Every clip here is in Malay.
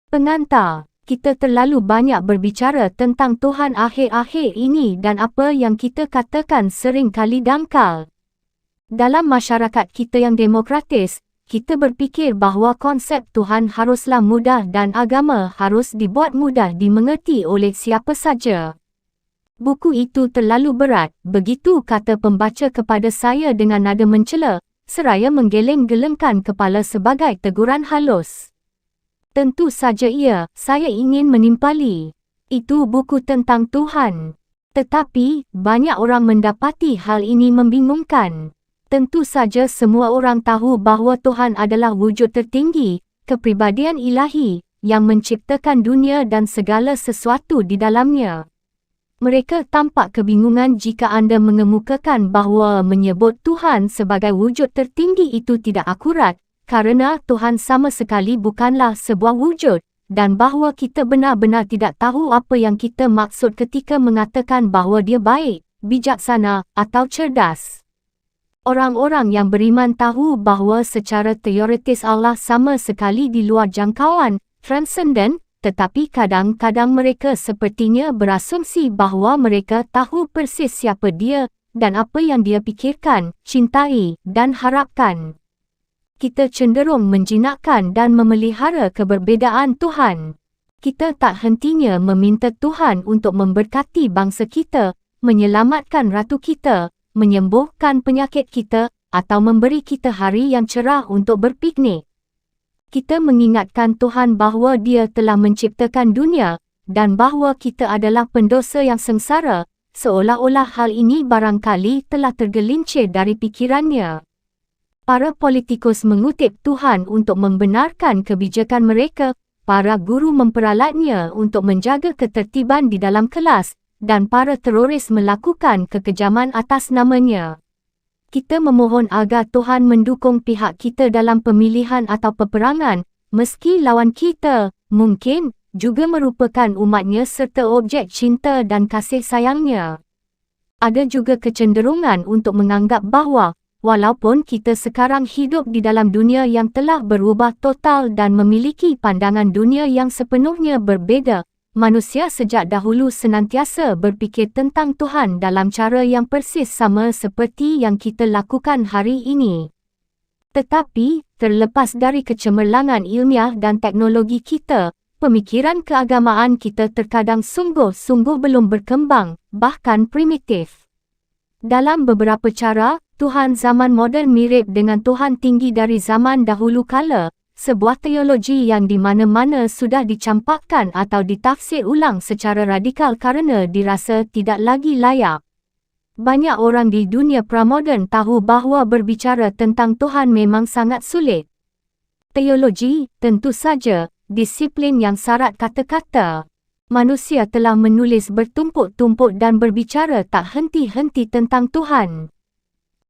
Pengantar, kita terlalu banyak berbicara tentang Tuhan akhir-akhir ini dan apa yang kita katakan sering kali dangkal. Dalam masyarakat kita yang demokratis, kita berfikir bahawa konsep Tuhan haruslah mudah dan agama harus dibuat mudah dimengerti oleh siapa saja. Buku itu terlalu berat, begitu kata pembaca kepada saya dengan nada mencela, seraya menggeleng-gelengkan kepala sebagai teguran halus. Tentu saja saya ingin menimpali. Itu buku tentang Tuhan. Tetapi, banyak orang mendapati hal ini membingungkan. Tentu saja semua orang tahu bahawa Tuhan adalah wujud tertinggi, kepribadian ilahi, yang menciptakan dunia dan segala sesuatu di dalamnya. Mereka tampak kebingungan jika anda mengemukakan bahawa menyebut Tuhan sebagai wujud tertinggi itu tidak akurat, kerana Tuhan sama sekali bukanlah sebuah wujud, dan bahawa kita benar-benar tidak tahu apa yang kita maksud ketika mengatakan bahawa dia baik, bijaksana, atau cerdas. Orang-orang yang beriman tahu bahawa secara teoretis Allah sama sekali di luar jangkauan, transenden, tetapi kadang-kadang mereka sepertinya berasumsi bahawa mereka tahu persis siapa dia, dan apa yang dia fikirkan, cintai, dan harapkan. Kita cenderung menjinakkan dan memelihara keberbedaan Tuhan. Kita tak hentinya meminta Tuhan untuk memberkati bangsa kita, menyelamatkan ratu kita, menyembuhkan penyakit kita, atau memberi kita hari yang cerah untuk berpiknik. Kita mengingatkan Tuhan bahawa Dia telah menciptakan dunia, dan bahawa kita adalah pendosa yang sengsara, seolah-olah hal ini barangkali telah tergelincir dari pikirannya. Para politikus mengutip Tuhan untuk membenarkan kebijakan mereka, para guru memperalatnya untuk menjaga ketertiban di dalam kelas, dan para teroris melakukan kekejaman atas namanya. Kita memohon agar Tuhan mendukung pihak kita dalam pemilihan atau peperangan, meski lawan kita, mungkin, juga merupakan umatnya serta objek cinta dan kasih sayangnya. Ada juga kecenderungan untuk menganggap bahawa, walaupun kita sekarang hidup di dalam dunia yang telah berubah total dan memiliki pandangan dunia yang sepenuhnya berbeza, manusia sejak dahulu senantiasa berfikir tentang Tuhan dalam cara yang persis sama seperti yang kita lakukan hari ini. Tetapi, terlepas dari kecemerlangan ilmiah dan teknologi kita, pemikiran keagamaan kita terkadang sungguh-sungguh belum berkembang, bahkan primitif. Dalam beberapa cara, Tuhan zaman moden mirip dengan Tuhan tinggi dari zaman dahulu kala, sebuah teologi yang di mana-mana sudah dicampakkan atau ditafsir ulang secara radikal kerana dirasa tidak lagi layak. Banyak orang di dunia pramoden tahu bahawa berbicara tentang Tuhan memang sangat sulit. Teologi, tentu saja, disiplin yang syarat kata-kata. Manusia telah menulis bertumpuk-tumpuk dan berbicara tak henti-henti tentang Tuhan.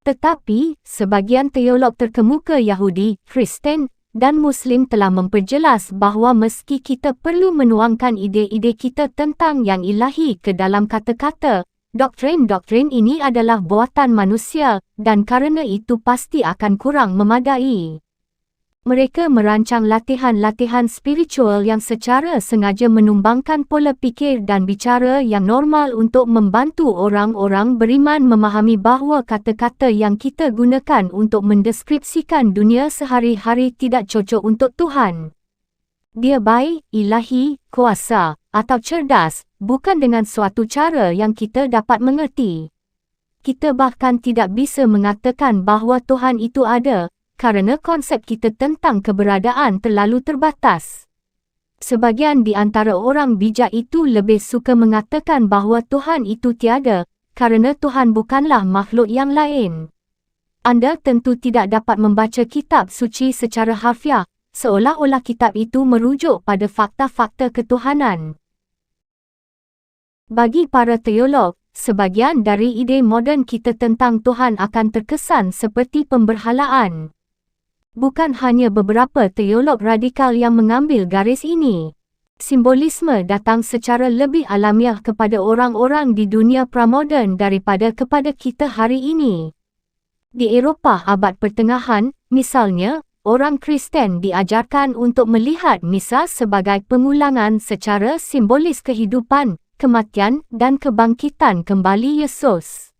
Tetapi, sebagian teolog terkemuka Yahudi, Kristen, dan Muslim telah memperjelas bahawa meski kita perlu menuangkan ide-ide kita tentang yang ilahi ke dalam kata-kata, doktrin-doktrin ini adalah buatan manusia, dan kerana itu pasti akan kurang memadai. Mereka merancang latihan-latihan spiritual yang secara sengaja menumbangkan pola fikir dan bicara yang normal untuk membantu orang-orang beriman memahami bahawa kata-kata yang kita gunakan untuk mendeskripsikan dunia sehari-hari tidak cocok untuk Tuhan. Dia baik, ilahi, kuasa, atau cerdas, bukan dengan suatu cara yang kita dapat mengerti. Kita bahkan tidak bisa mengatakan bahawa Tuhan itu ada, kerana konsep kita tentang keberadaan terlalu terbatas. Sebagian di antara orang bijak itu lebih suka mengatakan bahawa Tuhan itu tiada, kerana Tuhan bukanlah makhluk yang lain. Anda tentu tidak dapat membaca kitab suci secara harfiah, seolah-olah kitab itu merujuk pada fakta-fakta ketuhanan. Bagi para teolog, sebagian dari ide moden kita tentang Tuhan akan terkesan seperti pemberhalaan. Bukan hanya beberapa teolog radikal yang mengambil garis ini. Simbolisme datang secara lebih alamiah kepada orang-orang di dunia pramoden daripada kepada kita hari ini. Di Eropah abad pertengahan, misalnya, orang Kristen diajarkan untuk melihat Misa sebagai pengulangan secara simbolis kehidupan, kematian dan kebangkitan kembali Yesus.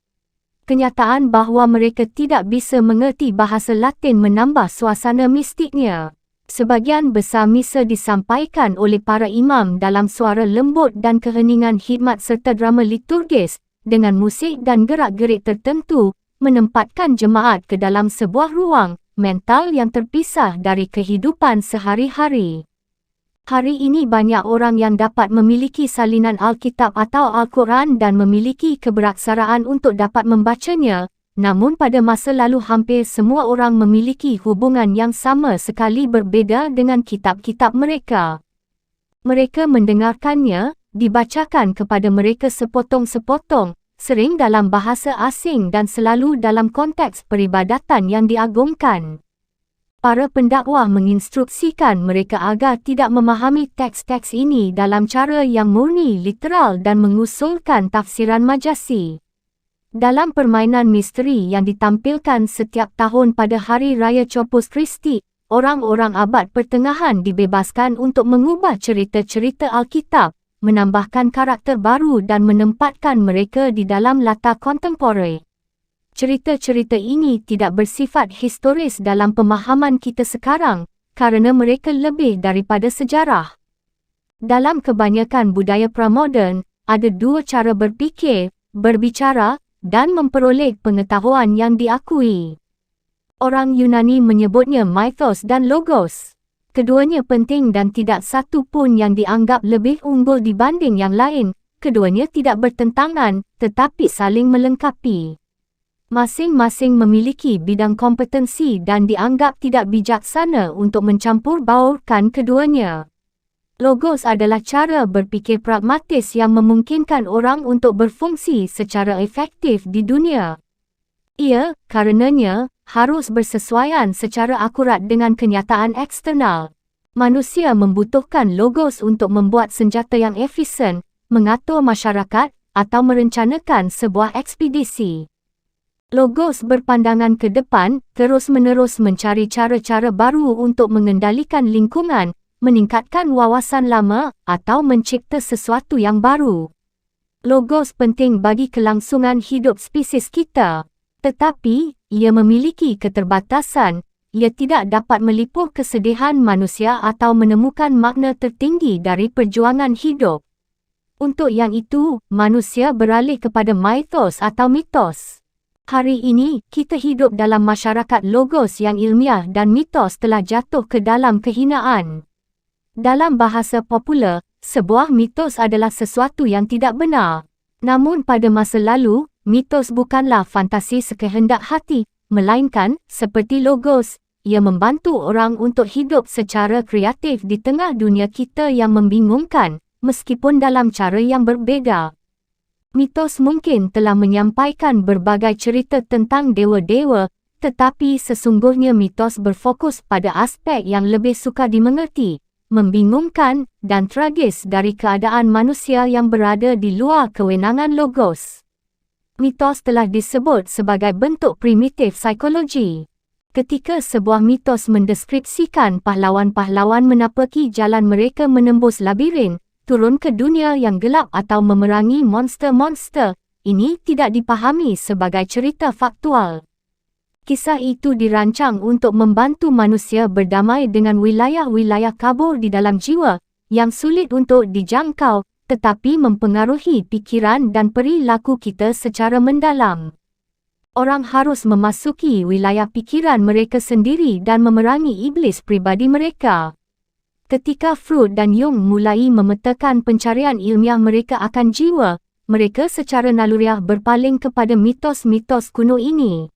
Kenyataan bahawa mereka tidak bisa mengerti bahasa Latin menambah suasana mistiknya. Sebahagian besar misa disampaikan oleh para imam dalam suara lembut dan keheningan khidmat serta drama liturgis, dengan musik dan gerak-gerik tertentu, menempatkan jemaat ke dalam sebuah ruang mental yang terpisah dari kehidupan sehari-hari. Hari ini banyak orang yang dapat memiliki salinan Alkitab atau Al-Quran dan memiliki keberaksaraan untuk dapat membacanya, namun pada masa lalu hampir semua orang memiliki hubungan yang sama sekali berbeza dengan kitab-kitab mereka. Mereka mendengarkannya, dibacakan kepada mereka sepotong-sepotong, sering dalam bahasa asing dan selalu dalam konteks peribadatan yang diagungkan. Para pendakwah menginstruksikan mereka agar tidak memahami teks-teks ini dalam cara yang murni literal dan mengusulkan tafsiran majasi. Dalam permainan misteri yang ditampilkan setiap tahun pada Hari Raya Corpus Christi, orang-orang abad pertengahan dibebaskan untuk mengubah cerita-cerita Alkitab, menambahkan karakter baru dan menempatkan mereka di dalam latar kontemporer. Cerita-cerita ini tidak bersifat historis dalam pemahaman kita sekarang, kerana mereka lebih daripada sejarah. Dalam kebanyakan budaya pramoden, ada dua cara berfikir, berbicara, dan memperoleh pengetahuan yang diakui. Orang Yunani menyebutnya mythos dan logos. Keduanya penting dan tidak satu pun yang dianggap lebih unggul dibanding yang lain. Keduanya tidak bertentangan, tetapi saling melengkapi. Masing-masing memiliki bidang kompetensi dan dianggap tidak bijaksana untuk mencampur baurkan keduanya. Logos adalah cara berfikir pragmatis yang memungkinkan orang untuk berfungsi secara efektif di dunia. Ia, karenanya, harus bersesuaian secara akurat dengan kenyataan eksternal. Manusia membutuhkan logos untuk membuat senjata yang efisien, mengatur masyarakat, atau merencanakan sebuah ekspedisi. Logos berpandangan ke depan, terus-menerus mencari cara-cara baru untuk mengendalikan lingkungan, meningkatkan wawasan lama, atau mencipta sesuatu yang baru. Logos penting bagi kelangsungan hidup spesies kita. Tetapi, ia memiliki keterbatasan. Ia tidak dapat melipur kesedihan manusia atau menemukan makna tertinggi dari perjuangan hidup. Untuk yang itu, manusia beralih kepada mythos atau mitos. Hari ini, kita hidup dalam masyarakat logos yang ilmiah dan mitos telah jatuh ke dalam kehinaan. Dalam bahasa popular, sebuah mitos adalah sesuatu yang tidak benar. Namun pada masa lalu, mitos bukanlah fantasi sekehendak hati, melainkan, seperti logos, ia membantu orang untuk hidup secara kreatif di tengah dunia kita yang membingungkan, meskipun dalam cara yang berbeza. Mitos mungkin telah menyampaikan berbagai cerita tentang dewa-dewa, tetapi sesungguhnya mitos berfokus pada aspek yang lebih sukar dimengerti, membingungkan, dan tragis dari keadaan manusia yang berada di luar kewenangan logos. Mitos telah disebut sebagai bentuk primitif psikologi. Ketika sebuah mitos mendeskripsikan pahlawan-pahlawan menapaki jalan mereka menembus labirin, turun ke dunia yang gelap atau memerangi monster-monster, ini tidak dipahami sebagai cerita faktual. Kisah itu dirancang untuk membantu manusia berdamai dengan wilayah-wilayah kabur di dalam jiwa, yang sulit untuk dijangkau, tetapi mempengaruhi pikiran dan perilaku kita secara mendalam. Orang harus memasuki wilayah pikiran mereka sendiri dan memerangi iblis pribadi mereka. Ketika Freud dan Jung mulai memetakan pencarian ilmiah mereka akan jiwa, mereka secara naluriah berpaling kepada mitos-mitos kuno ini.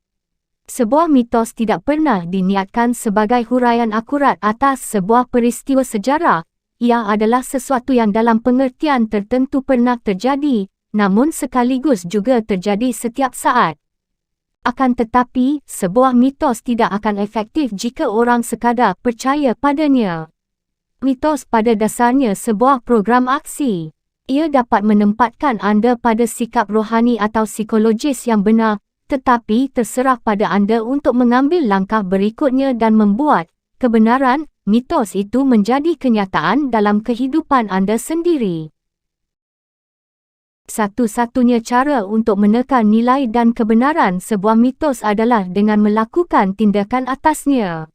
Sebuah mitos tidak pernah diniatkan sebagai huraian akurat atas sebuah peristiwa sejarah. Ia adalah sesuatu yang dalam pengertian tertentu pernah terjadi, namun sekaligus juga terjadi setiap saat. Akan tetapi, sebuah mitos tidak akan efektif jika orang sekadar percaya padanya. Mitos pada dasarnya sebuah program aksi. Ia dapat menempatkan anda pada sikap rohani atau psikologis yang benar, tetapi terserah pada anda untuk mengambil langkah berikutnya dan membuat, kebenaran, mitos itu menjadi kenyataan dalam kehidupan anda sendiri. Satu-satunya cara untuk menekan nilai dan kebenaran sebuah mitos adalah dengan melakukan tindakan atasnya.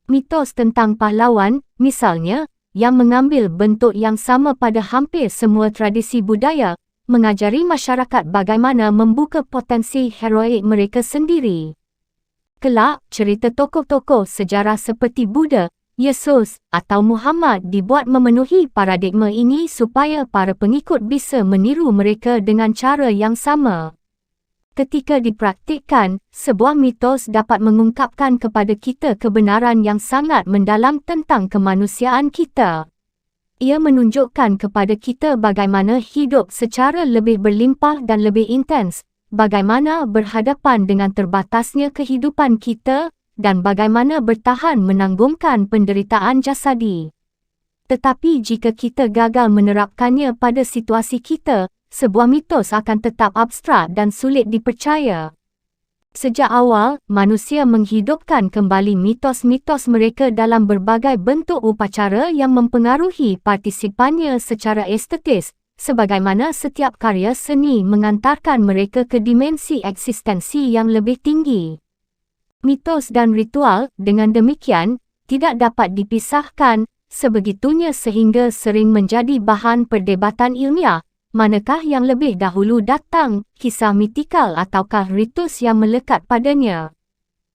Mitos tentang pahlawan, misalnya, yang mengambil bentuk yang sama pada hampir semua tradisi budaya, mengajari masyarakat bagaimana membuka potensi heroik mereka sendiri. Kelak, cerita tokoh-tokoh sejarah seperti Buddha, Yesus, atau Muhammad dibuat memenuhi paradigma ini supaya para pengikut bisa meniru mereka dengan cara yang sama. Ketika dipraktikkan, sebuah mitos dapat mengungkapkan kepada kita kebenaran yang sangat mendalam tentang kemanusiaan kita. Ia menunjukkan kepada kita bagaimana hidup secara lebih berlimpah dan lebih intens, bagaimana berhadapan dengan terbatasnya kehidupan kita, dan bagaimana bertahan menanggungkan penderitaan jasadi. Tetapi jika kita gagal menerapkannya pada situasi kita, sebuah mitos akan tetap abstrak dan sulit dipercaya. Sejak awal, manusia menghidupkan kembali mitos-mitos mereka dalam berbagai bentuk upacara yang mempengaruhi partisipannya secara estetis, sebagaimana setiap karya seni mengantarkan mereka ke dimensi eksistensi yang lebih tinggi. Mitos dan ritual, dengan demikian, tidak dapat dipisahkan, sebegitunya sehingga sering menjadi bahan perdebatan ilmiah. Manakah yang lebih dahulu datang, kisah mitikal ataukah ritus yang melekat padanya?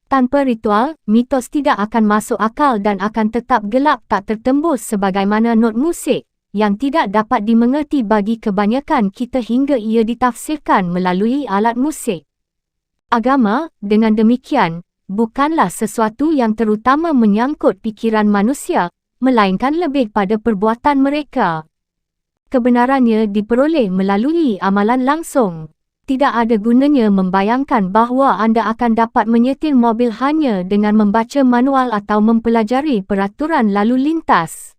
Tanpa ritual, mitos tidak akan masuk akal dan akan tetap gelap tak tertembus sebagaimana not musik, yang tidak dapat dimengerti bagi kebanyakan kita hingga ia ditafsirkan melalui alat musik. Agama, dengan demikian, bukanlah sesuatu yang terutama menyangkut pikiran manusia, melainkan lebih pada perbuatan mereka. Kebenarannya diperoleh melalui amalan langsung. Tidak ada gunanya membayangkan bahawa anda akan dapat menyetir mobil hanya dengan membaca manual atau mempelajari peraturan lalu lintas.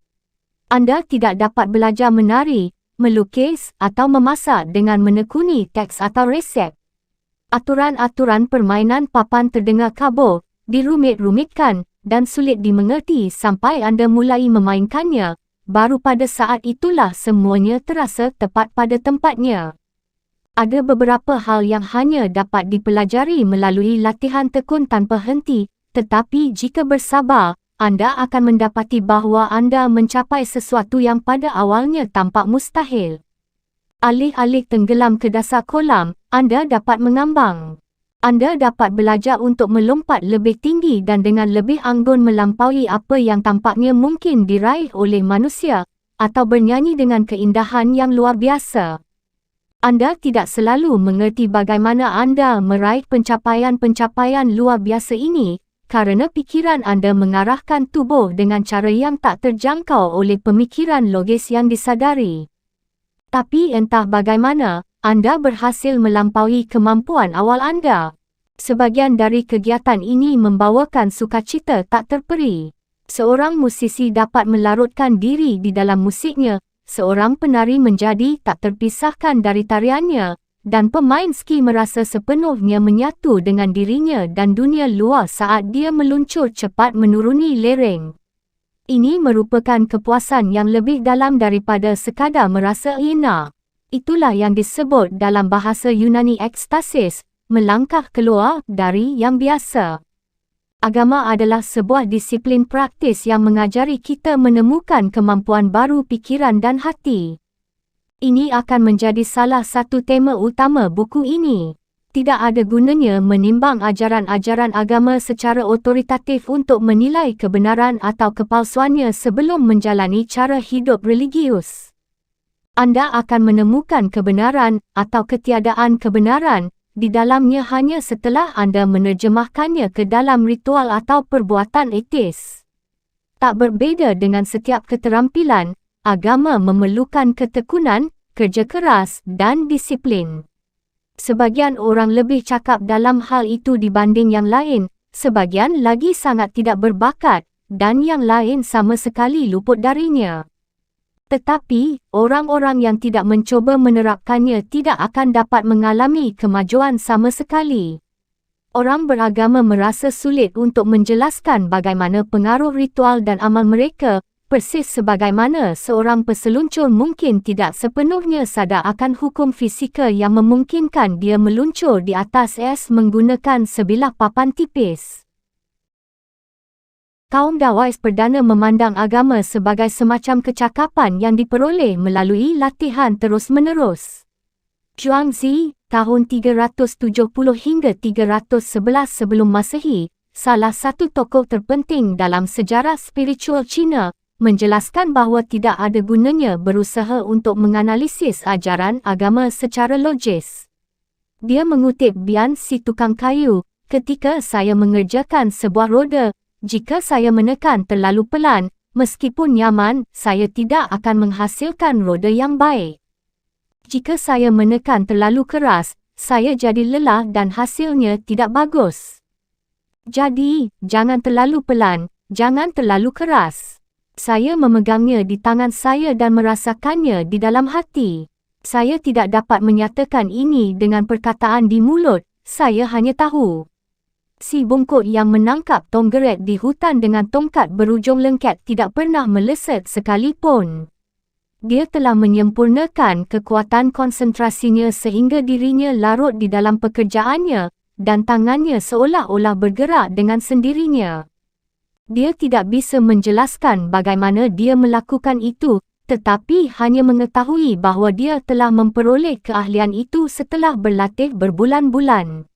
Anda tidak dapat belajar menari, melukis atau memasak dengan menekuni teks atau resep. Aturan-aturan permainan papan terdengar kabur, dirumit-rumitkan, dan sulit dimengerti sampai anda mulai memainkannya. Baru pada saat itulah semuanya terasa tepat pada tempatnya. Ada beberapa hal yang hanya dapat dipelajari melalui latihan tekun tanpa henti, tetapi jika bersabar, anda akan mendapati bahawa anda mencapai sesuatu yang pada awalnya tampak mustahil. Alih-alih tenggelam ke dasar kolam, anda dapat mengambang. Anda dapat belajar untuk melompat lebih tinggi dan dengan lebih anggun melampaui apa yang tampaknya mungkin diraih oleh manusia, atau bernyanyi dengan keindahan yang luar biasa. Anda tidak selalu mengerti bagaimana anda meraih pencapaian-pencapaian luar biasa ini, kerana pikiran anda mengarahkan tubuh dengan cara yang tak terjangkau oleh pemikiran logis yang disadari. Tapi entah bagaimana, anda berhasil melampaui kemampuan awal anda. Sebahagian dari kegiatan ini membawakan sukacita tak terperi. Seorang musisi dapat melarutkan diri di dalam musiknya, seorang penari menjadi tak terpisahkan dari tariannya, dan pemain ski merasa sepenuhnya menyatu dengan dirinya dan dunia luar saat dia meluncur cepat menuruni lereng. Ini merupakan kepuasan yang lebih dalam daripada sekadar merasa enak. Itulah yang disebut dalam bahasa Yunani ekstasis, melangkah keluar dari yang biasa. Agama adalah sebuah disiplin praktis yang mengajari kita menemukan kemampuan baru pikiran dan hati. Ini akan menjadi salah satu tema utama buku ini. Tidak ada gunanya menimbang ajaran-ajaran agama secara otoritatif untuk menilai kebenaran atau kepalsuannya sebelum menjalani cara hidup religius. Anda akan menemukan kebenaran atau ketiadaan kebenaran di dalamnya hanya setelah anda menerjemahkannya ke dalam ritual atau perbuatan etis. Tak berbeza dengan setiap keterampilan, agama memerlukan ketekunan, kerja keras dan disiplin. Sebagian orang lebih cakap dalam hal itu dibanding yang lain, sebagian lagi sangat tidak berbakat, dan yang lain sama sekali luput darinya. Tetapi, orang-orang yang tidak mencoba menerapkannya tidak akan dapat mengalami kemajuan sama sekali. Orang beragama merasa sulit untuk menjelaskan bagaimana pengaruh ritual dan amal mereka, persis sebagaimana seorang peseluncur mungkin tidak sepenuhnya sadar akan hukum fisika yang memungkinkan dia meluncur di atas es menggunakan sebilah papan tipis. Kaum Dawais Perdana memandang agama sebagai semacam kecakapan yang diperoleh melalui latihan terus-menerus. Zhuangzi, tahun 370 hingga 311 sebelum Masehi, salah satu tokoh terpenting dalam sejarah spiritual Cina, menjelaskan bahawa tidak ada gunanya berusaha untuk menganalisis ajaran agama secara logis. Dia mengutip Bian si tukang kayu, "Ketika saya mengerjakan sebuah roda, jika saya menekan terlalu pelan, meskipun nyaman, saya tidak akan menghasilkan roda yang baik. Jika saya menekan terlalu keras, saya jadi lelah dan hasilnya tidak bagus. Jadi, jangan terlalu pelan, jangan terlalu keras. Saya memegangnya di tangan saya dan merasakannya di dalam hati. Saya tidak dapat menyatakan ini dengan perkataan di mulut, saya hanya tahu." Si bungkuk yang menangkap tonggeret di hutan dengan tongkat berujung lengket tidak pernah meleset sekalipun. Dia telah menyempurnakan kekuatan konsentrasinya sehingga dirinya larut di dalam pekerjaannya, dan tangannya seolah-olah bergerak dengan sendirinya. Dia tidak bisa menjelaskan bagaimana dia melakukan itu, tetapi hanya mengetahui bahawa dia telah memperoleh keahlian itu setelah berlatih berbulan-bulan.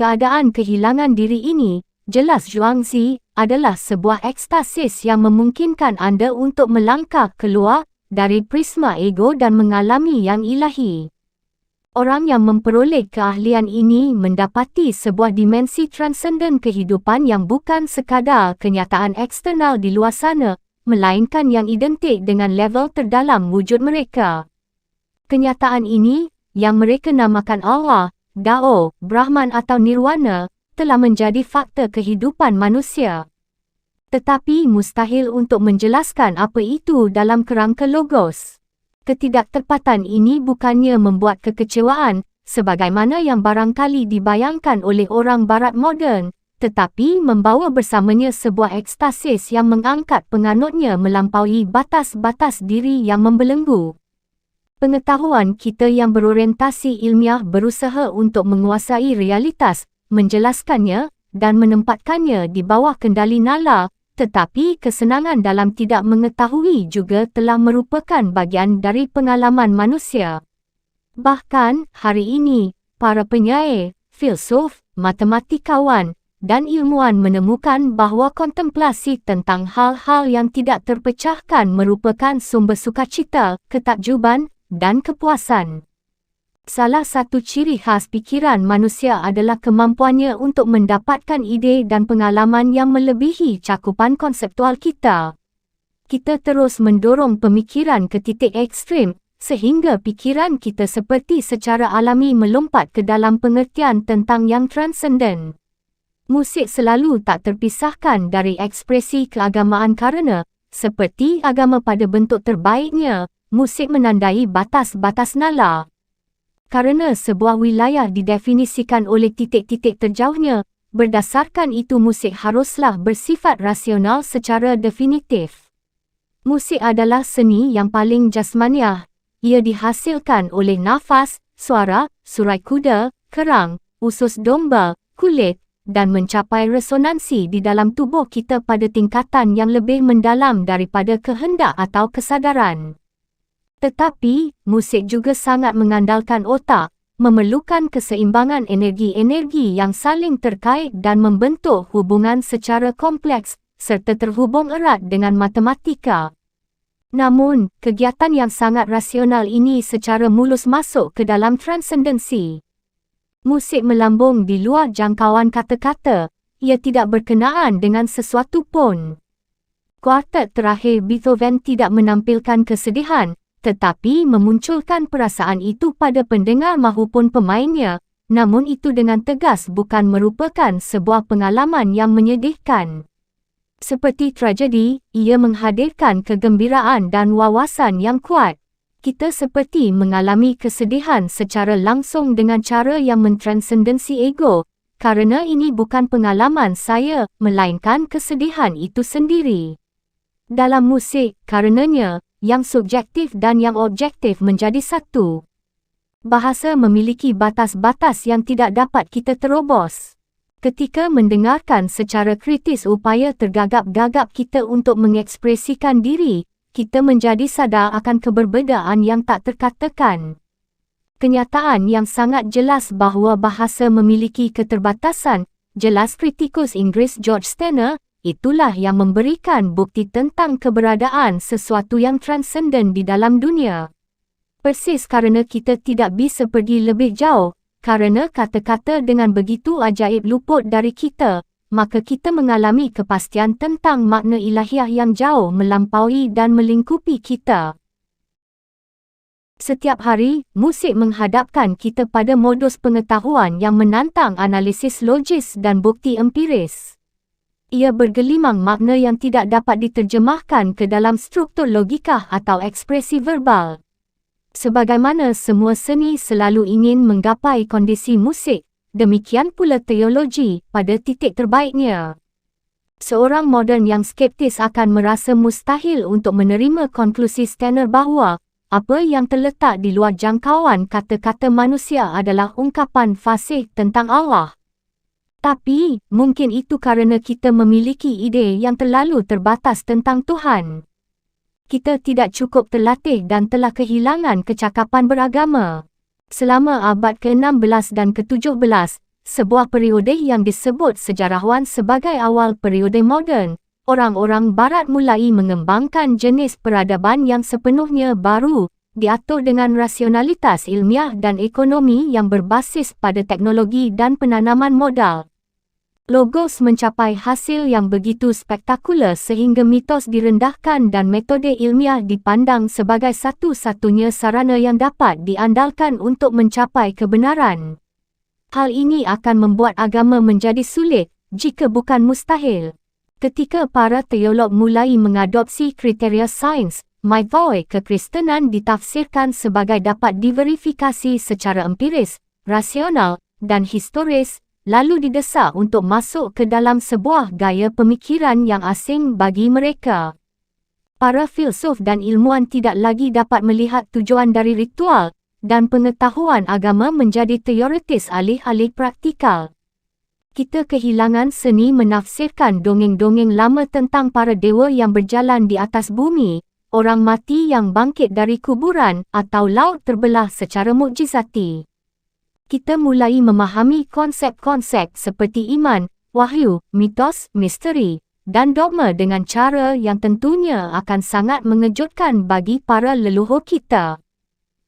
Keadaan kehilangan diri ini, jelas Zhuangzi, adalah sebuah ekstasis yang memungkinkan anda untuk melangkah keluar dari prisma ego dan mengalami yang ilahi. Orang yang memperoleh keahlian ini mendapati sebuah dimensi transenden kehidupan yang bukan sekadar kenyataan eksternal di luar sana, melainkan yang identik dengan level terdalam wujud mereka. Kenyataan ini, yang mereka namakan Allah, Dao, Brahman atau Nirwana, telah menjadi fakta kehidupan manusia. Tetapi mustahil untuk menjelaskan apa itu dalam kerangka logos. Ketidaktepatan ini bukannya membuat kekecewaan, sebagaimana yang barangkali dibayangkan oleh orang barat moden, tetapi membawa bersamanya sebuah ekstasis yang mengangkat penganutnya melampaui batas-batas diri yang membelenggu. Pengetahuan kita yang berorientasi ilmiah berusaha untuk menguasai realitas, menjelaskannya, dan menempatkannya di bawah kendali nalar, tetapi kesenangan dalam tidak mengetahui juga telah merupakan bagian dari pengalaman manusia. Bahkan, hari ini, para penyair, filsuf, matematikawan, dan ilmuwan menemukan bahawa kontemplasi tentang hal-hal yang tidak terpecahkan merupakan sumber sukacita, ketakjuban, dan kepuasan. Salah satu ciri khas pikiran manusia adalah kemampuannya untuk mendapatkan ide dan pengalaman yang melebihi cakupan konseptual kita. Kita terus mendorong pemikiran ke titik ekstrim, sehingga pikiran kita seperti secara alami melompat ke dalam pengertian tentang yang transenden. Musik selalu tak terpisahkan dari ekspresi keagamaan kerana, seperti agama pada bentuk terbaiknya, musik menandai batas-batas nalar. Karena sebuah wilayah didefinisikan oleh titik-titik terjauhnya, berdasarkan itu musik haruslah bersifat rasional secara definitif. Musik adalah seni yang paling jasmaniah. Ia dihasilkan oleh nafas, suara, surai kuda, kerang, usus domba, kulit, dan mencapai resonansi di dalam tubuh kita pada tingkatan yang lebih mendalam daripada kehendak atau kesadaran. Tetapi, musik juga sangat mengandalkan otak, memerlukan keseimbangan energi-energi yang saling terkait dan membentuk hubungan secara kompleks, serta terhubung erat dengan matematika. Namun, kegiatan yang sangat rasional ini secara mulus masuk ke dalam transendensi. Musik melambung di luar jangkauan kata-kata, ia tidak berkenaan dengan sesuatu pun. Kuartet terakhir Beethoven tidak menampilkan kesedihan, tetapi memunculkan perasaan itu pada pendengar mahupun pemainnya, namun itu dengan tegas bukan merupakan sebuah pengalaman yang menyedihkan. Seperti tragedi, ia menghadirkan kegembiraan dan wawasan yang kuat. Kita seperti mengalami kesedihan secara langsung dengan cara yang mentransendensi ego, Karena ini bukan pengalaman saya, melainkan kesedihan itu sendiri. Dalam musik, karenanya, yang subjektif dan yang objektif menjadi satu. Bahasa memiliki batas-batas yang tidak dapat kita terobos. Ketika mendengarkan secara kritis upaya tergagap-gagap kita untuk mengekspresikan diri, kita menjadi sadar akan keberbedaan yang tak terkatakan. Kenyataan yang sangat jelas bahawa bahasa memiliki keterbatasan, jelas kritikus Inggeris George Steiner, itulah yang memberikan bukti tentang keberadaan sesuatu yang transenden di dalam dunia. Persis kerana kita tidak bisa pergi lebih jauh, kerana kata-kata dengan begitu ajaib luput dari kita, maka kita mengalami kepastian tentang makna ilahiah yang jauh melampaui dan melingkupi kita. Setiap hari, musik menghadapkan kita pada modus pengetahuan yang menantang analisis logis dan bukti empiris. Ia bergelimang makna yang tidak dapat diterjemahkan ke dalam struktur logika atau ekspresi verbal. Sebagaimana semua seni selalu ingin menggapai kondisi musik, demikian pula teologi pada titik terbaiknya. Seorang moden yang skeptis akan merasa mustahil untuk menerima konklusi Steiner bahawa apa yang terletak di luar jangkauan kata-kata manusia adalah ungkapan fasih tentang Allah. Tapi, mungkin itu kerana kita memiliki ide yang terlalu terbatas tentang Tuhan. Kita tidak cukup terlatih dan telah kehilangan kecakapan beragama. Selama abad ke-16 dan ke-17, sebuah periode yang disebut sejarawan sebagai awal periode moden, orang-orang Barat mulai mengembangkan jenis peradaban yang sepenuhnya baru, diatur dengan rasionalitas ilmiah dan ekonomi yang berbasis pada teknologi dan penanaman modal. Logos mencapai hasil yang begitu spektakular sehingga mitos direndahkan dan metode ilmiah dipandang sebagai satu-satunya sarana yang dapat diandalkan untuk mencapai kebenaran. Hal ini akan membuat agama menjadi sulit, jika bukan mustahil. Ketika para teolog mulai mengadopsi kriteria sains, mythoi kekristenan ditafsirkan sebagai dapat diverifikasi secara empiris, rasional, dan historis, lalu didesak untuk masuk ke dalam sebuah gaya pemikiran yang asing bagi mereka. Para filsuf dan ilmuwan tidak lagi dapat melihat tujuan dari ritual, dan pengetahuan agama menjadi teoretis alih-alih praktikal. Kita kehilangan seni menafsirkan dongeng-dongeng lama tentang para dewa yang berjalan di atas bumi, orang mati yang bangkit dari kuburan, atau laut terbelah secara mukjizati. Kita mulai memahami konsep-konsep seperti iman, wahyu, mitos, misteri, dan dogma dengan cara yang tentunya akan sangat mengejutkan bagi para leluhur kita.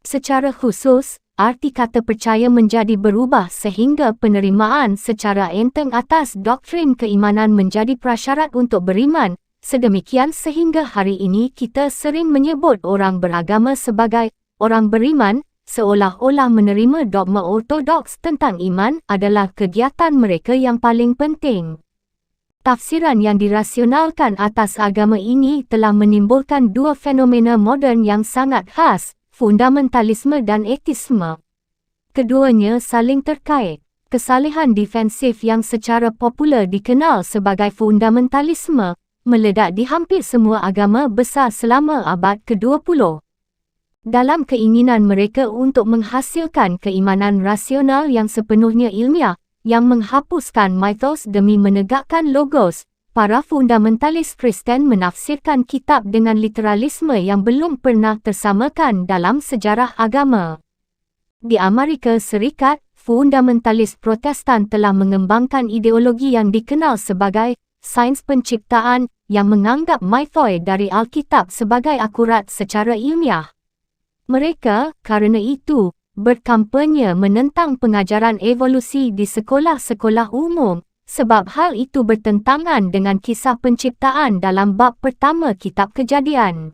Secara khusus, arti kata percaya menjadi berubah sehingga penerimaan secara enteng atas doktrin keimanan menjadi prasyarat untuk beriman, sedemikian sehingga hari ini kita sering menyebut orang beragama sebagai orang beriman, seolah-olah menerima dogma ortodoks tentang iman adalah kegiatan mereka yang paling penting. Tafsiran yang dirasionalkan atas agama ini telah menimbulkan dua fenomena moden yang sangat khas, fundamentalisme dan etisme. Keduanya saling terkait. Kesalahan defensif yang secara popular dikenal sebagai fundamentalisme, meledak di hampir semua agama besar selama abad ke-20. Dalam keinginan mereka untuk menghasilkan keimanan rasional yang sepenuhnya ilmiah, yang menghapuskan mitos demi menegakkan logos, para fundamentalis Kristen menafsirkan kitab dengan literalisme yang belum pernah tersamakan dalam sejarah agama. Di Amerika Serikat, fundamentalis Protestan telah mengembangkan ideologi yang dikenal sebagai sains penciptaan yang menganggap mythoi dari Alkitab sebagai akurat secara ilmiah. Mereka, kerana itu, berkampanye menentang pengajaran evolusi di sekolah-sekolah umum, sebab hal itu bertentangan dengan kisah penciptaan dalam bab pertama Kitab Kejadian.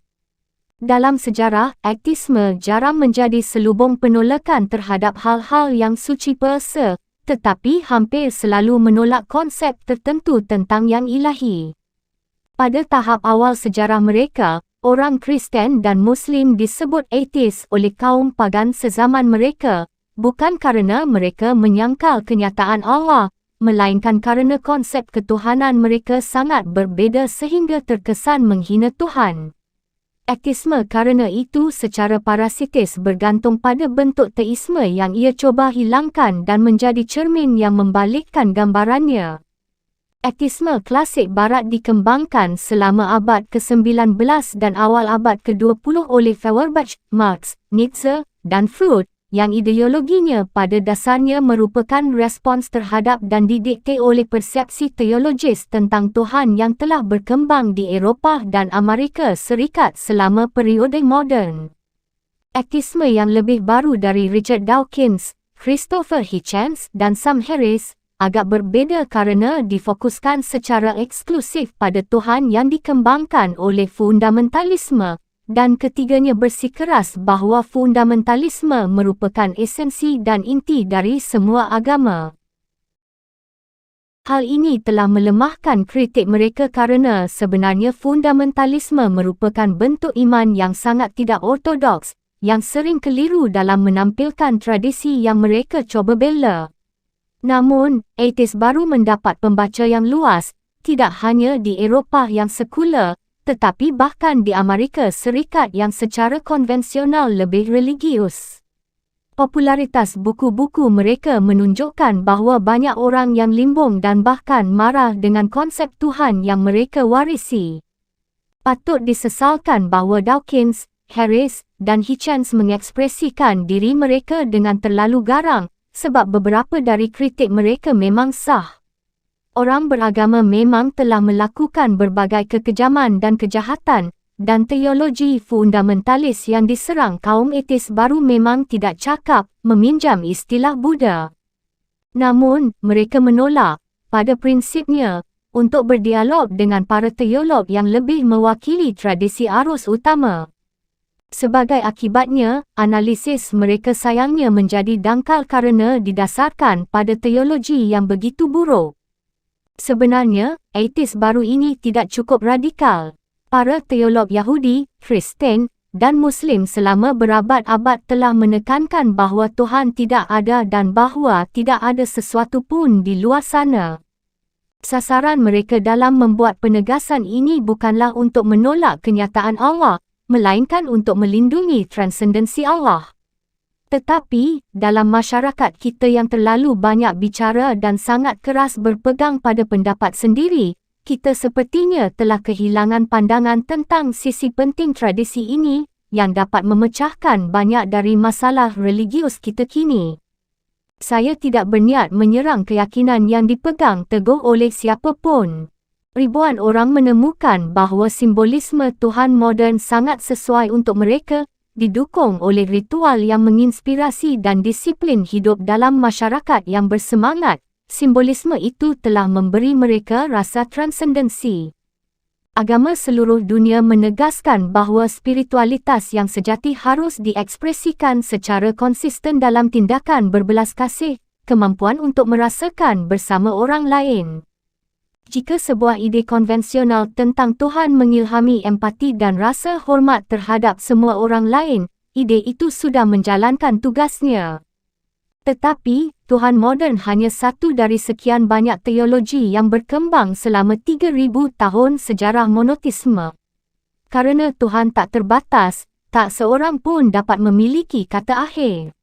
Dalam sejarah, ateisme jarang menjadi selubung penolakan terhadap hal-hal yang suci persa, tetapi hampir selalu menolak konsep tertentu tentang yang ilahi. Pada tahap awal sejarah mereka, orang Kristen dan Muslim disebut ateis oleh kaum pagan sezaman mereka, bukan kerana mereka menyangkal kenyataan Allah, melainkan karena konsep ketuhanan mereka sangat berbeza sehingga terkesan menghina Tuhan. Ateisme kerana itu secara parasitis bergantung pada bentuk teisme yang ia cuba hilangkan dan menjadi cermin yang membalikkan gambarannya. Ateisme klasik Barat dikembangkan selama abad ke-19 dan awal abad ke-20 oleh Feuerbach, Marx, Nietzsche, dan Freud, yang ideologinya pada dasarnya merupakan respons terhadap dan didikte oleh persepsi teologis tentang Tuhan yang telah berkembang di Eropah dan Amerika Serikat selama periode moden. Ateisme yang lebih baru dari Richard Dawkins, Christopher Hitchens dan Sam Harris agak berbeza kerana difokuskan secara eksklusif pada Tuhan yang dikembangkan oleh fundamentalisme, dan ketiganya bersikeras bahawa fundamentalisme merupakan esensi dan inti dari semua agama. Hal ini telah melemahkan kritik mereka kerana sebenarnya fundamentalisme merupakan bentuk iman yang sangat tidak ortodoks, yang sering keliru dalam menampilkan tradisi yang mereka cuba bela. Namun, ateis baru mendapat pembaca yang luas, tidak hanya di Eropah yang sekular, tetapi bahkan di Amerika Serikat yang secara konvensional lebih religius. Popularitas buku-buku mereka menunjukkan bahawa banyak orang yang limbung dan bahkan marah dengan konsep Tuhan yang mereka warisi. Patut disesalkan bahawa Dawkins, Harris, dan Hitchens mengekspresikan diri mereka dengan terlalu garang, sebab beberapa dari kritik mereka memang sah. Orang beragama memang telah melakukan berbagai kekejaman dan kejahatan, dan teologi fundamentalis yang diserang kaum etis baru memang tidak cakap meminjam istilah Buddha. Namun, mereka menolak, pada prinsipnya, untuk berdialog dengan para teolog yang lebih mewakili tradisi arus utama. Sebagai akibatnya, analisis mereka sayangnya menjadi dangkal kerana didasarkan pada teologi yang begitu buruk. Sebenarnya, ateis baru ini tidak cukup radikal. Para teolog Yahudi, Kristen, dan Muslim selama berabad-abad telah menekankan bahawa Tuhan tidak ada dan bahawa tidak ada sesuatu pun di luar sana. Sasaran mereka dalam membuat penegasan ini bukanlah untuk menolak kenyataan Allah, melainkan untuk melindungi transendensi Allah. Tetapi, dalam masyarakat kita yang terlalu banyak bicara dan sangat keras berpegang pada pendapat sendiri, kita sepertinya telah kehilangan pandangan tentang sisi penting tradisi ini, yang dapat memecahkan banyak dari masalah religius kita kini. Saya tidak berniat menyerang keyakinan yang dipegang teguh oleh siapa pun. Ribuan orang menemukan bahawa simbolisme Tuhan moden sangat sesuai untuk mereka, didukung oleh ritual yang menginspirasi dan disiplin hidup dalam masyarakat yang bersemangat. Simbolisme itu telah memberi mereka rasa transendensi. Agama seluruh dunia menegaskan bahawa spiritualitas yang sejati harus diekspresikan secara konsisten dalam tindakan berbelas kasih, kemampuan untuk merasakan bersama orang lain. Jika sebuah ide konvensional tentang Tuhan mengilhami empati dan rasa hormat terhadap semua orang lain, ide itu sudah menjalankan tugasnya. Tetapi, Tuhan moden hanya satu dari sekian banyak teologi yang berkembang selama 3,000 tahun sejarah monoteisme. Karena Tuhan tak terbatas, tak seorang pun dapat memiliki kata akhir.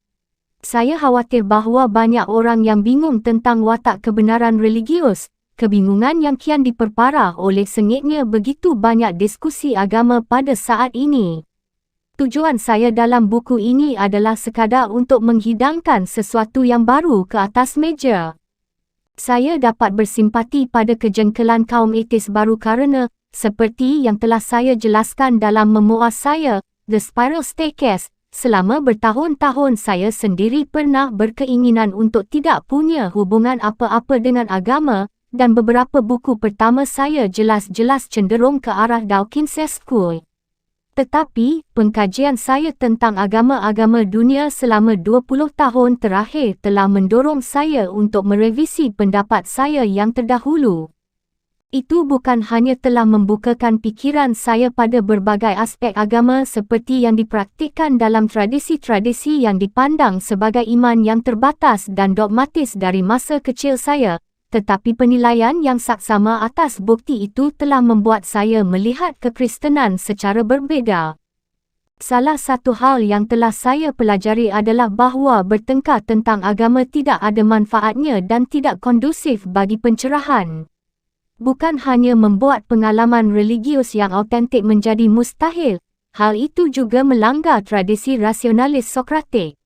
Saya khawatir bahawa banyak orang yang bingung tentang watak kebenaran religius, kebingungan yang kian diperparah oleh sengitnya begitu banyak diskusi agama pada saat ini. Tujuan saya dalam buku ini adalah sekadar untuk menghidangkan sesuatu yang baru ke atas meja. Saya dapat bersimpati pada kejengkelan kaum etis baru kerana, seperti yang telah saya jelaskan dalam memoir saya, The Spiral Staircase, selama bertahun-tahun saya sendiri pernah berkeinginan untuk tidak punya hubungan apa-apa dengan agama, dan beberapa buku pertama saya jelas-jelas cenderung ke arah Dawkinsesque. Tetapi, pengkajian saya tentang agama-agama dunia selama 20 tahun terakhir telah mendorong saya untuk merevisi pendapat saya yang terdahulu. Itu bukan hanya telah membukakan pikiran saya pada berbagai aspek agama seperti yang dipraktikkan dalam tradisi-tradisi yang dipandang sebagai iman yang terbatas dan dogmatis dari masa kecil saya, tetapi penilaian yang saksama atas bukti itu telah membuat saya melihat kekristenan secara berbeza. Salah satu hal yang telah saya pelajari adalah bahawa bertengkar tentang agama tidak ada manfaatnya dan tidak kondusif bagi pencerahan. Bukan hanya membuat pengalaman religius yang autentik menjadi mustahil, hal itu juga melanggar tradisi rasionalis Sokratik.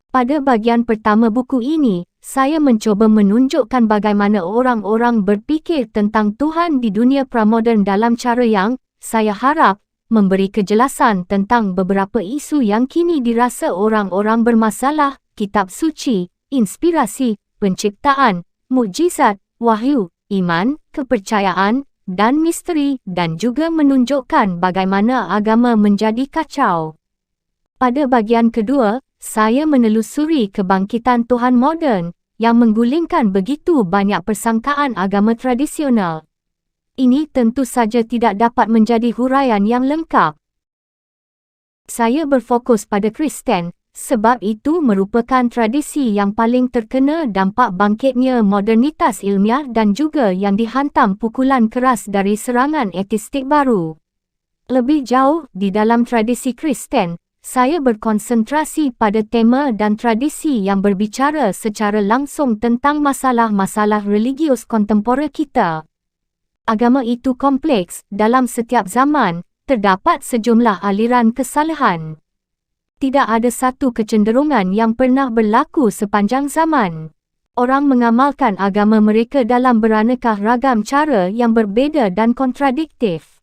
Pada bahagian pertama buku ini, saya mencuba menunjukkan bagaimana orang-orang berfikir tentang Tuhan di dunia pramoden dalam cara yang, saya harap, memberi kejelasan tentang beberapa isu yang kini dirasa orang-orang bermasalah: kitab suci, inspirasi, penciptaan, mukjizat, wahyu, iman, kepercayaan, dan misteri, dan juga menunjukkan bagaimana agama menjadi kacau. Pada bahagian kedua, saya menelusuri kebangkitan Tuhan moden yang menggulingkan begitu banyak persangkaan agama tradisional. Ini tentu saja tidak dapat menjadi huraian yang lengkap. Saya berfokus pada Kristen, sebab itu merupakan tradisi yang paling terkena dampak bangkitnya modernitas ilmiah dan juga yang dihantam pukulan keras dari serangan etistik baru. Lebih jauh, di dalam tradisi Kristen, saya berkonsentrasi pada tema dan tradisi yang berbicara secara langsung tentang masalah-masalah religius kontemporer kita. Agama itu kompleks. Dalam setiap zaman, terdapat sejumlah aliran kesalahan. Tidak ada satu kecenderungan yang pernah berlaku sepanjang zaman. Orang mengamalkan agama mereka dalam beraneka ragam cara yang berbeza dan kontradiktif.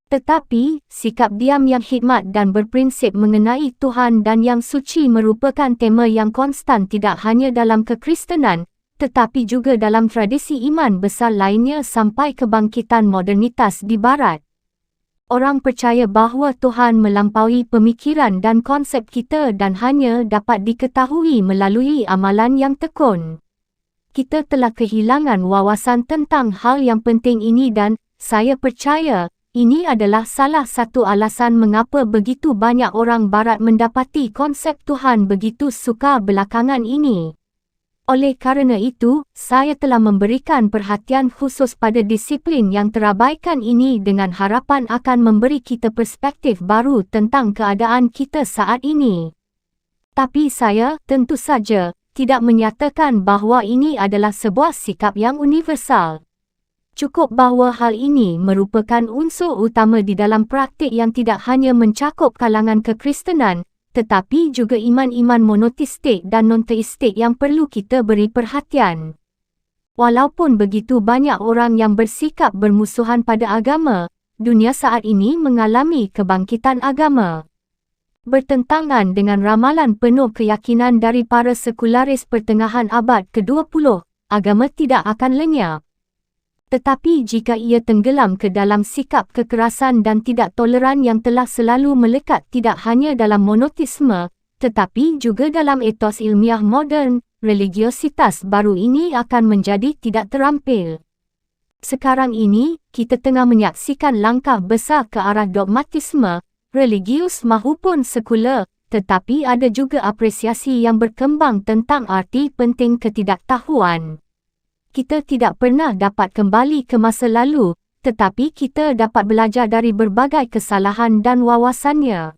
Tetapi, sikap diam yang hikmat dan berprinsip mengenai Tuhan dan yang suci merupakan tema yang konstan tidak hanya dalam kekristenan, tetapi juga dalam tradisi iman besar lainnya sampai kebangkitan modernitas di Barat. Orang percaya bahawa Tuhan melampaui pemikiran dan konsep kita dan hanya dapat diketahui melalui amalan yang tekun. Kita telah kehilangan wawasan tentang hal yang penting ini dan, saya percaya, ini adalah salah satu alasan mengapa begitu banyak orang Barat mendapati konsep Tuhan begitu sukar belakangan ini. Oleh kerana itu, saya telah memberikan perhatian khusus pada disiplin yang terabaikan ini dengan harapan akan memberi kita perspektif baru tentang keadaan kita saat ini. Tapi saya, tentu saja, tidak menyatakan bahawa ini adalah sebuah sikap yang universal. Cukup bahawa hal ini merupakan unsur utama di dalam praktik yang tidak hanya mencakup kalangan kekristenan, tetapi juga iman-iman monoteistik dan non-teistik yang perlu kita beri perhatian. Walaupun begitu banyak orang yang bersikap bermusuhan pada agama, dunia saat ini mengalami kebangkitan agama. Bertentangan dengan ramalan penuh keyakinan dari para sekularis pertengahan abad ke-20, agama tidak akan lenyap. Tetapi jika ia tenggelam ke dalam sikap kekerasan dan tidak toleran yang telah selalu melekat tidak hanya dalam monoteisme, tetapi juga dalam etos ilmiah moden, religiositas baru ini akan menjadi tidak terampil. Sekarang ini, kita tengah menyaksikan langkah besar ke arah dogmatisme, religius maupun sekular, tetapi ada juga apresiasi yang berkembang tentang arti penting ketidaktahuan. Kita tidak pernah dapat kembali ke masa lalu, tetapi kita dapat belajar dari berbagai kesalahan dan wawasannya.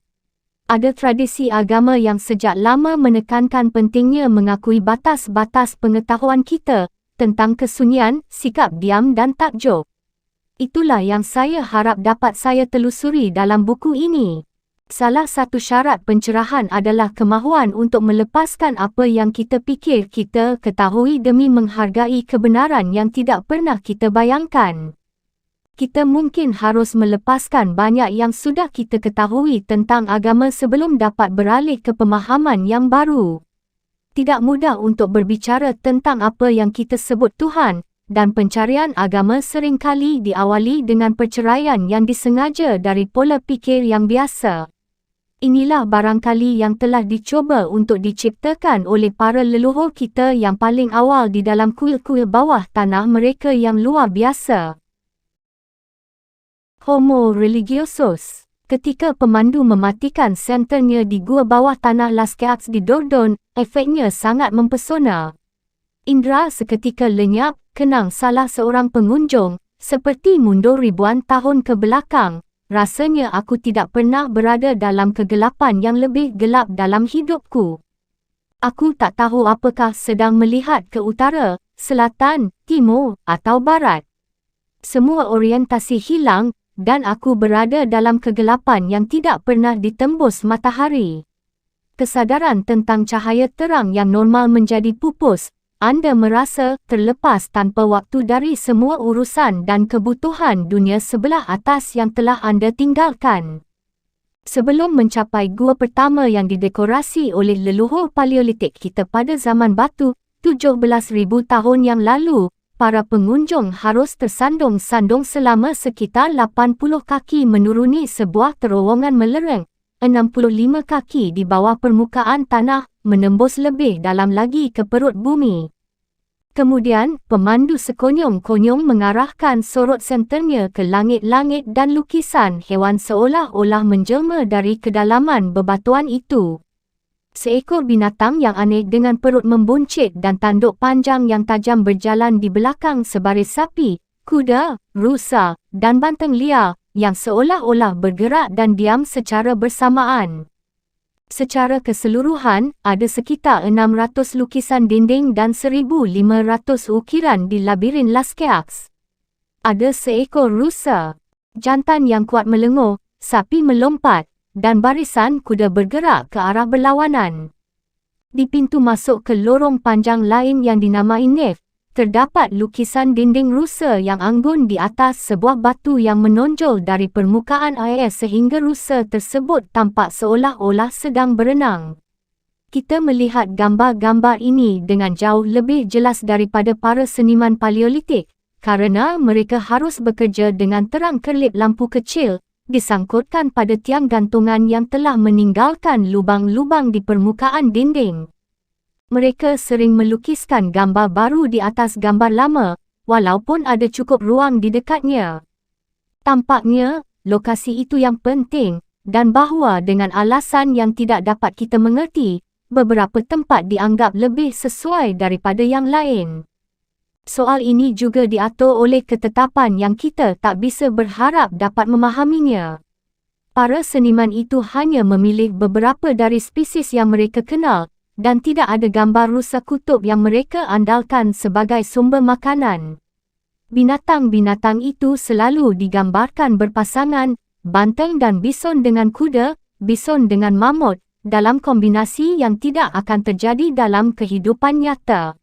Ada tradisi agama yang sejak lama menekankan pentingnya mengakui batas-batas pengetahuan kita tentang kesunyian, sikap diam dan takjub. Itulah yang saya harap dapat saya telusuri dalam buku ini. Salah satu syarat pencerahan adalah kemahuan untuk melepaskan apa yang kita fikir kita ketahui demi menghargai kebenaran yang tidak pernah kita bayangkan. Kita mungkin harus melepaskan banyak yang sudah kita ketahui tentang agama sebelum dapat beralih ke pemahaman yang baru. Tidak mudah untuk berbicara tentang apa yang kita sebut Tuhan, dan pencarian agama seringkali diawali dengan perceraian yang disengaja dari pola fikir yang biasa. Inilah barangkali yang telah dicuba untuk diciptakan oleh para leluhur kita yang paling awal di dalam kuil-kuil bawah tanah mereka yang luar biasa. Homo religiosus. Ketika pemandu mematikan senternya di gua bawah tanah Lascaux di Dordogne, efeknya sangat mempesona. Indra seketika lenyap, kenang salah seorang pengunjung, seperti mundur ribuan tahun ke belakang. Rasanya aku tidak pernah berada dalam kegelapan yang lebih gelap dalam hidupku. Aku tak tahu apakah sedang melihat ke utara, selatan, timur atau barat. Semua orientasi hilang dan aku berada dalam kegelapan yang tidak pernah ditembus matahari. Kesadaran tentang cahaya terang yang normal menjadi pupus. Anda merasa terlepas tanpa waktu dari semua urusan dan kebutuhan dunia sebelah atas yang telah anda tinggalkan. Sebelum mencapai gua pertama yang didekorasi oleh leluhur Paleolitik kita pada zaman batu, 17,000 tahun yang lalu, para pengunjung harus tersandung-sandung selama sekitar 80 kaki menuruni sebuah terowongan melereng, 65 kaki di bawah permukaan tanah, menembus lebih dalam lagi ke perut bumi. Kemudian, pemandu sekonyong-konyong mengarahkan sorot senternya ke langit-langit dan lukisan hewan seolah-olah menjelma dari kedalaman bebatuan itu. Seekor binatang yang aneh dengan perut membuncit dan tanduk panjang yang tajam berjalan di belakang sebaris sapi, kuda, rusa, dan banteng liar, yang seolah-olah bergerak dan diam secara bersamaan. Secara keseluruhan, ada sekitar 600 lukisan dinding dan 1,500 ukiran di labirin Lascaux. Ada seekor rusa, jantan yang kuat melenguh, sapi melompat, dan barisan kuda bergerak ke arah berlawanan. Di pintu masuk ke lorong panjang lain yang dinamai nef, terdapat lukisan dinding rusa yang anggun di atas sebuah batu yang menonjol dari permukaan air sehingga rusa tersebut tampak seolah-olah sedang berenang. Kita melihat gambar-gambar ini dengan jauh lebih jelas daripada para seniman Paleolitik, kerana mereka harus bekerja dengan terang kerlip lampu kecil, disangkutkan pada tiang gantungan yang telah meninggalkan lubang-lubang di permukaan dinding. Mereka sering melukiskan gambar baru di atas gambar lama, walaupun ada cukup ruang di dekatnya. Tampaknya, lokasi itu yang penting, dan bahawa dengan alasan yang tidak dapat kita mengerti, beberapa tempat dianggap lebih sesuai daripada yang lain. Soal ini juga diatur oleh ketetapan yang kita tak bisa berharap dapat memahaminya. Para seniman itu hanya memilih beberapa dari spesies yang mereka kenal, dan tidak ada gambar rusa kutub yang mereka andalkan sebagai sumber makanan. Binatang-binatang itu selalu digambarkan berpasangan, banteng dan bison dengan kuda, bison dengan mamut, dalam kombinasi yang tidak akan terjadi dalam kehidupan nyata.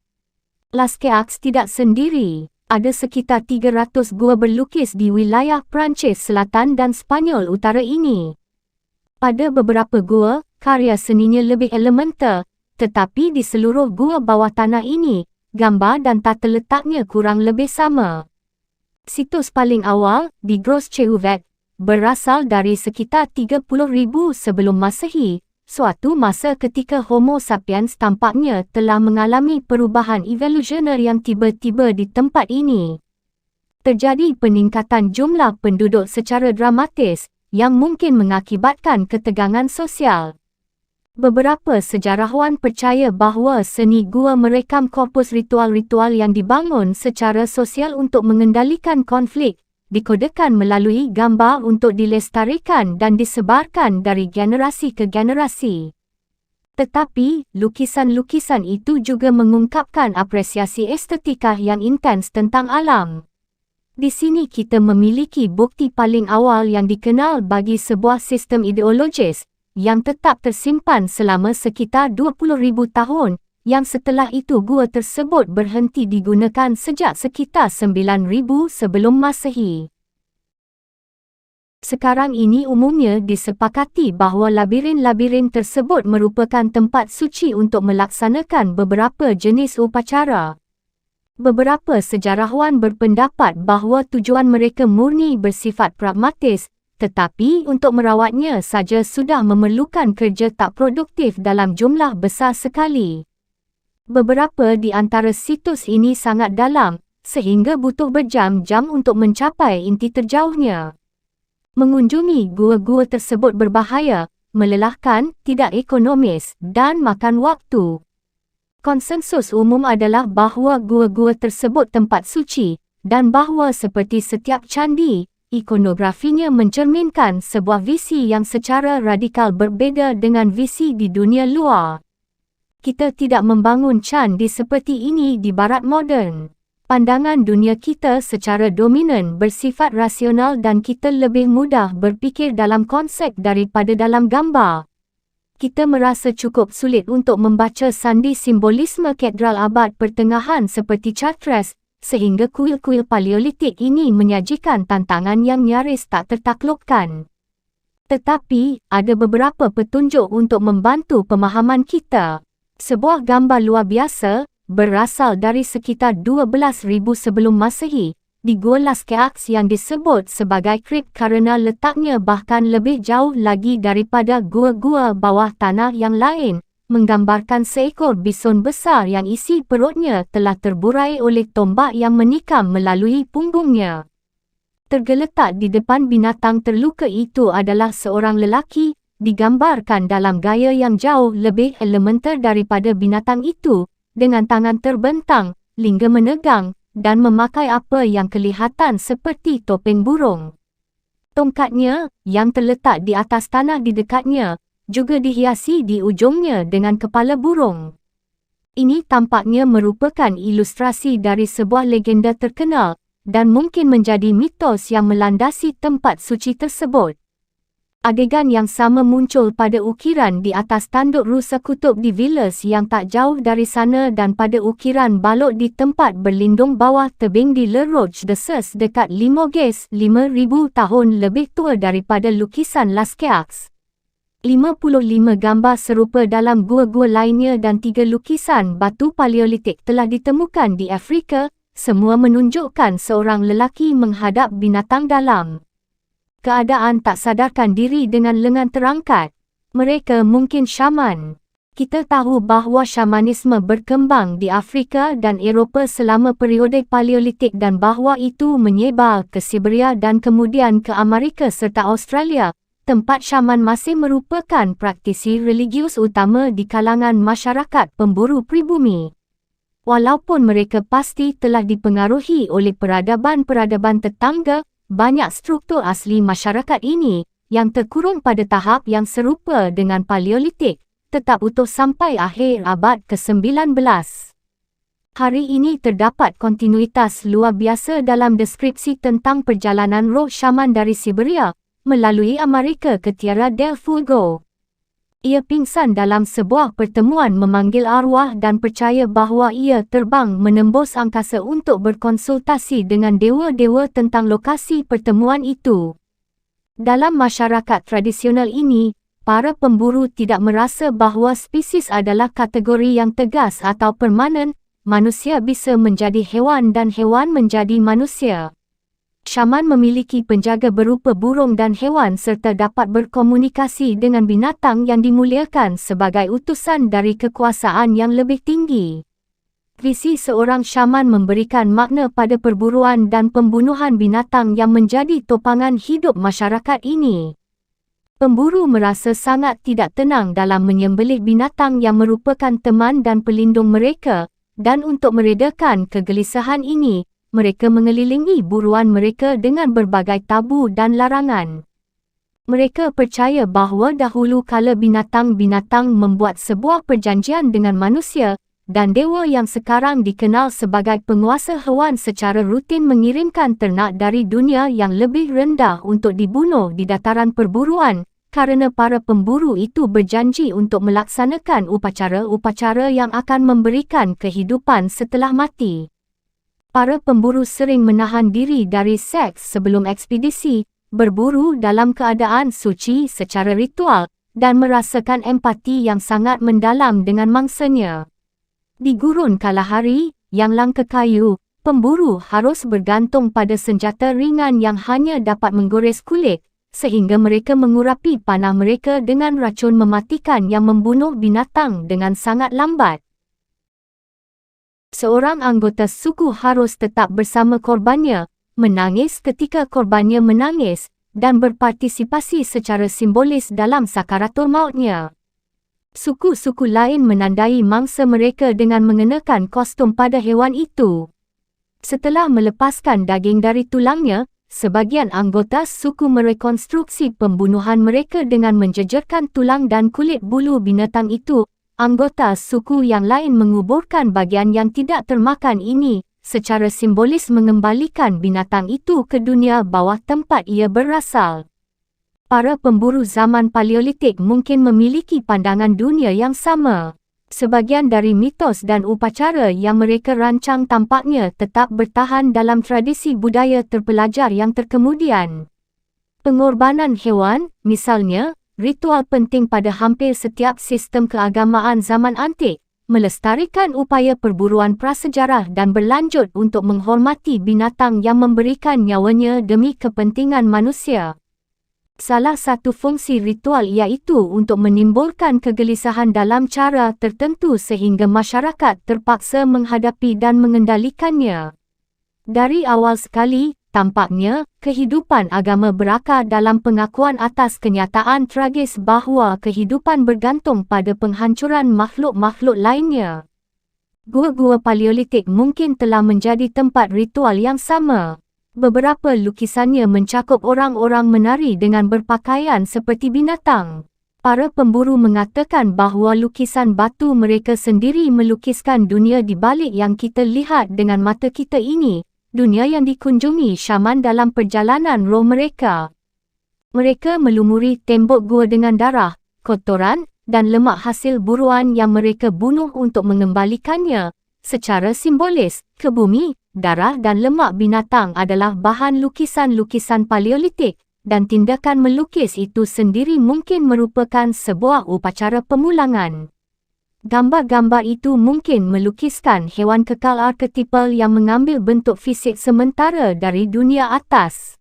Lascaux tidak sendiri. Ada sekitar 300 gua berlukis di wilayah Perancis Selatan dan Spanyol Utara ini. Pada beberapa gua, karya seninya lebih elementer, tetapi di seluruh gua bawah tanah ini, gambar dan tata letaknya kurang lebih sama. Situs paling awal, di Gros Cheuvet, berasal dari sekitar 30,000 sebelum Masehi, suatu masa ketika Homo sapiens tampaknya telah mengalami perubahan evolusioner yang tiba-tiba di tempat ini. Terjadi peningkatan jumlah penduduk secara dramatis, yang mungkin mengakibatkan ketegangan sosial. Beberapa sejarawan percaya bahawa seni gua merekam korpus ritual-ritual yang dibangun secara sosial untuk mengendalikan konflik, dikodekan melalui gambar untuk dilestarikan dan disebarkan dari generasi ke generasi. Tetapi, lukisan-lukisan itu juga mengungkapkan apresiasi estetika yang intens tentang alam. Di sini kita memiliki bukti paling awal yang dikenal bagi sebuah sistem ideologis, yang tetap tersimpan selama sekitar 20,000 tahun, yang setelah itu gua tersebut berhenti digunakan sejak sekitar 9,000 sebelum Masehi. Sekarang ini umumnya disepakati bahawa labirin-labirin tersebut merupakan tempat suci untuk melaksanakan beberapa jenis upacara. Beberapa sejarawan berpendapat bahawa tujuan mereka murni bersifat pragmatis, tetapi untuk merawatnya saja sudah memerlukan kerja tak produktif dalam jumlah besar sekali. Beberapa di antara situs ini sangat dalam, sehingga butuh berjam-jam untuk mencapai inti terjauhnya. Mengunjungi gua-gua tersebut berbahaya, melelahkan, tidak ekonomis, dan makan waktu. Konsensus umum adalah bahawa gua-gua tersebut tempat suci dan bahawa seperti setiap candi, ikonografinya mencerminkan sebuah visi yang secara radikal berbeza dengan visi di dunia luar. Kita tidak membangun candi seperti ini di barat moden. Pandangan dunia kita secara dominan bersifat rasional dan kita lebih mudah berfikir dalam konsep daripada dalam gambar. Kita merasa cukup sulit untuk membaca sandi simbolisme katedral abad pertengahan seperti Chartres, sehingga kuil-kuil paleolitik ini menyajikan tantangan yang nyaris tak tertaklukkan. Tetapi, ada beberapa petunjuk untuk membantu pemahaman kita. Sebuah gambar luar biasa, berasal dari sekitar 12,000 sebelum Masehi, di Gua Lascaux yang disebut sebagai krip kerana letaknya bahkan lebih jauh lagi daripada gua-gua bawah tanah yang lain, menggambarkan seekor bison besar yang isi perutnya telah terburai oleh tombak yang menikam melalui punggungnya. Tergeletak di depan binatang terluka itu adalah seorang lelaki, digambarkan dalam gaya yang jauh lebih elementer daripada binatang itu, dengan tangan terbentang, lingga menegang, dan memakai apa yang kelihatan seperti topeng burung. Tongkatnya, yang terletak di atas tanah di dekatnya, juga dihiasi di ujungnya dengan kepala burung. Ini tampaknya merupakan ilustrasi dari sebuah legenda terkenal, dan mungkin menjadi mitos yang melandasi tempat suci tersebut. Adegan yang sama muncul pada ukiran di atas tanduk rusa kutub di Villiers yang tak jauh dari sana dan pada ukiran balok di tempat berlindung bawah tebing di Le Roche-de-Sers dekat Limoges 5,000 tahun lebih tua daripada lukisan Lascaux. 55 gambar serupa dalam gua-gua lainnya dan 3 lukisan batu paleolitik telah ditemukan di Afrika, semua menunjukkan seorang lelaki menghadap binatang dalam keadaan tak sadarkan diri dengan lengan terangkat. Mereka mungkin syaman. Kita tahu bahawa syamanisme berkembang di Afrika dan Eropah selama periode Paleolitik dan bahawa itu menyebar ke Siberia dan kemudian ke Amerika serta Australia, tempat syaman masih merupakan praktisi religius utama di kalangan masyarakat pemburu pribumi. Walaupun mereka pasti telah dipengaruhi oleh peradaban-peradaban tetangga, banyak struktur asli masyarakat ini, yang terkurung pada tahap yang serupa dengan Paleolitik, tetap utuh sampai akhir abad ke-19. Hari ini terdapat kontinuitas luar biasa dalam deskripsi tentang perjalanan roh syaman dari Siberia, melalui Amerika ke Tierra del Fuego. Ia pingsan dalam sebuah pertemuan memanggil arwah dan percaya bahawa ia terbang menembus angkasa untuk berkonsultasi dengan dewa-dewa tentang lokasi pertemuan itu. Dalam masyarakat tradisional ini, para pemburu tidak merasa bahawa spesies adalah kategori yang tegas atau permanen, manusia bisa menjadi hewan dan hewan menjadi manusia. Syaman memiliki penjaga berupa burung dan hewan serta dapat berkomunikasi dengan binatang yang dimuliakan sebagai utusan dari kekuasaan yang lebih tinggi. Visi seorang syaman memberikan makna pada perburuan dan pembunuhan binatang yang menjadi topangan hidup masyarakat ini. Pemburu merasa sangat tidak tenang dalam menyembelih binatang yang merupakan teman dan pelindung mereka, dan untuk meredakan kegelisahan ini, mereka mengelilingi buruan mereka dengan berbagai tabu dan larangan. Mereka percaya bahawa dahulu kala binatang-binatang membuat sebuah perjanjian dengan manusia, dan dewa yang sekarang dikenal sebagai penguasa hewan secara rutin mengirimkan ternak dari dunia yang lebih rendah untuk dibunuh di dataran perburuan, kerana para pemburu itu berjanji untuk melaksanakan upacara-upacara yang akan memberikan kehidupan setelah mati. Para pemburu sering menahan diri dari seks sebelum ekspedisi, berburu dalam keadaan suci secara ritual, dan merasakan empati yang sangat mendalam dengan mangsanya. Di gurun kalahari, yang langka kayu, pemburu harus bergantung pada senjata ringan yang hanya dapat menggores kulit, sehingga mereka mengurapi panah mereka dengan racun mematikan yang membunuh binatang dengan sangat lambat. Seorang anggota suku harus tetap bersama korbannya, menangis ketika korbannya menangis, dan berpartisipasi secara simbolis dalam sakaratul mautnya. Suku-suku lain menandai mangsa mereka dengan mengenakan kostum pada hewan itu. Setelah melepaskan daging dari tulangnya, sebagian anggota suku merekonstruksi pembunuhan mereka dengan menjejerkan tulang dan kulit bulu binatang itu. Anggota suku yang lain menguburkan bagian yang tidak termakan ini, secara simbolis mengembalikan binatang itu ke dunia bawah tempat ia berasal. Para pemburu zaman Paleolitik mungkin memiliki pandangan dunia yang sama. Sebagian dari mitos dan upacara yang mereka rancang tampaknya tetap bertahan dalam tradisi budaya terpelajar yang terkemudian. Pengorbanan hewan, misalnya, ritual penting pada hampir setiap sistem keagamaan zaman antik, melestarikan upaya perburuan prasejarah dan berlanjut untuk menghormati binatang yang memberikan nyawanya demi kepentingan manusia. Salah satu fungsi ritual iaitu untuk menimbulkan kegelisahan dalam cara tertentu sehingga masyarakat terpaksa menghadapi dan mengendalikannya. Dari awal sekali, tampaknya, kehidupan agama berakar dalam pengakuan atas kenyataan tragis bahawa kehidupan bergantung pada penghancuran makhluk-makhluk lainnya. Gua-gua Paleolitik mungkin telah menjadi tempat ritual yang sama. Beberapa lukisannya mencakup orang-orang menari dengan berpakaian seperti binatang. Para pemburu mengatakan bahawa lukisan batu mereka sendiri melukiskan dunia di balik yang kita lihat dengan mata kita ini, dunia yang dikunjungi syaman dalam perjalanan roh mereka. Mereka melumuri tembok gua dengan darah, kotoran, dan lemak hasil buruan yang mereka bunuh untuk mengembalikannya, secara simbolis, ke bumi. Darah dan lemak binatang adalah bahan lukisan-lukisan Paleolitik, dan tindakan melukis itu sendiri mungkin merupakan sebuah upacara pemulangan. Gambar-gambar itu mungkin melukiskan hewan kekal arketipal yang mengambil bentuk fisik sementara dari dunia atas.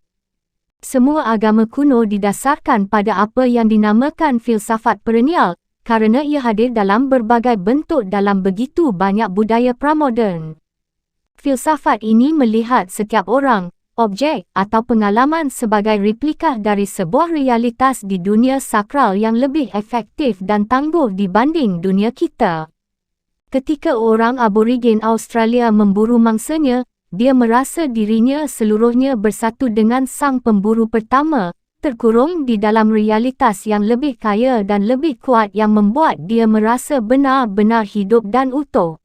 Semua agama kuno didasarkan pada apa yang dinamakan filsafat perennial, kerana ia hadir dalam berbagai bentuk dalam begitu banyak budaya pramoden. Filsafat ini melihat setiap orang, objek atau pengalaman sebagai replika dari sebuah realitas di dunia sakral yang lebih efektif dan tangguh dibanding dunia kita. Ketika orang aborigin Australia memburu mangsanya, dia merasa dirinya seluruhnya bersatu dengan sang pemburu pertama, terkurung di dalam realitas yang lebih kaya dan lebih kuat yang membuat dia merasa benar-benar hidup dan utuh.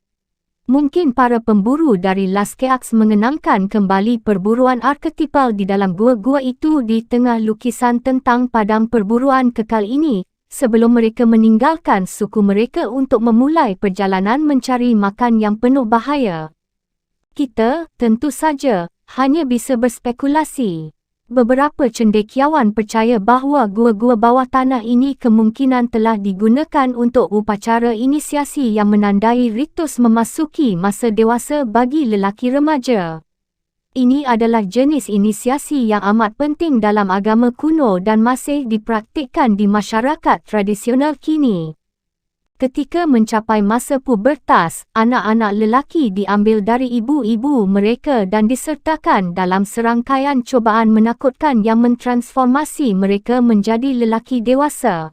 Mungkin para pemburu dari Lascaux mengenangkan kembali perburuan arketipal di dalam gua-gua itu di tengah lukisan tentang padang perburuan kekal ini, sebelum mereka meninggalkan suku mereka untuk memulai perjalanan mencari makan yang penuh bahaya. Kita, tentu saja, hanya bisa berspekulasi. Beberapa cendekiawan percaya bahawa gua-gua bawah tanah ini kemungkinan telah digunakan untuk upacara inisiasi yang menandai ritus memasuki masa dewasa bagi lelaki remaja. Ini adalah jenis inisiasi yang amat penting dalam agama kuno dan masih dipraktikkan di masyarakat tradisional kini. Ketika mencapai masa pubertas, anak-anak lelaki diambil dari ibu-ibu mereka dan disertakan dalam serangkaian cubaan menakutkan yang mentransformasi mereka menjadi lelaki dewasa.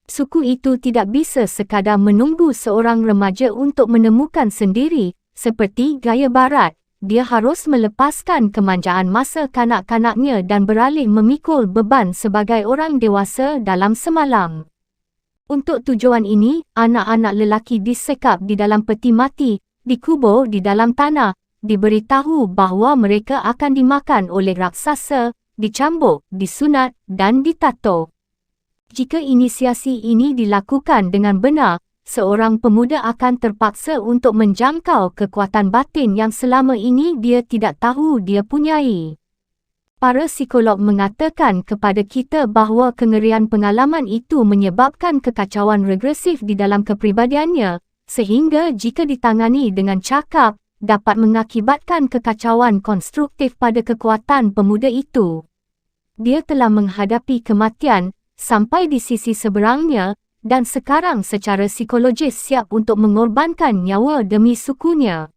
Suku itu tidak bisa sekadar menunggu seorang remaja untuk menemukan sendiri, seperti gaya barat. Dia harus melepaskan kemanjaan masa kanak-kanaknya dan beralih memikul beban sebagai orang dewasa dalam semalam. Untuk tujuan ini, anak-anak lelaki disekap di dalam peti mati, dikubur di dalam tanah, diberitahu bahawa mereka akan dimakan oleh raksasa, dicambuk, disunat, dan ditato. Jika inisiasi ini dilakukan dengan benar, seorang pemuda akan terpaksa untuk menjangkau kekuatan batin yang selama ini dia tidak tahu dia punyai. Para psikolog mengatakan kepada kita bahawa kengerian pengalaman itu menyebabkan kekacauan regresif di dalam kepribadiannya, sehingga jika ditangani dengan cakap, dapat mengakibatkan kekacauan konstruktif pada kekuatan pemuda itu. Dia telah menghadapi kematian, sampai di sisi seberangnya, dan sekarang secara psikologis siap untuk mengorbankan nyawa demi sukunya.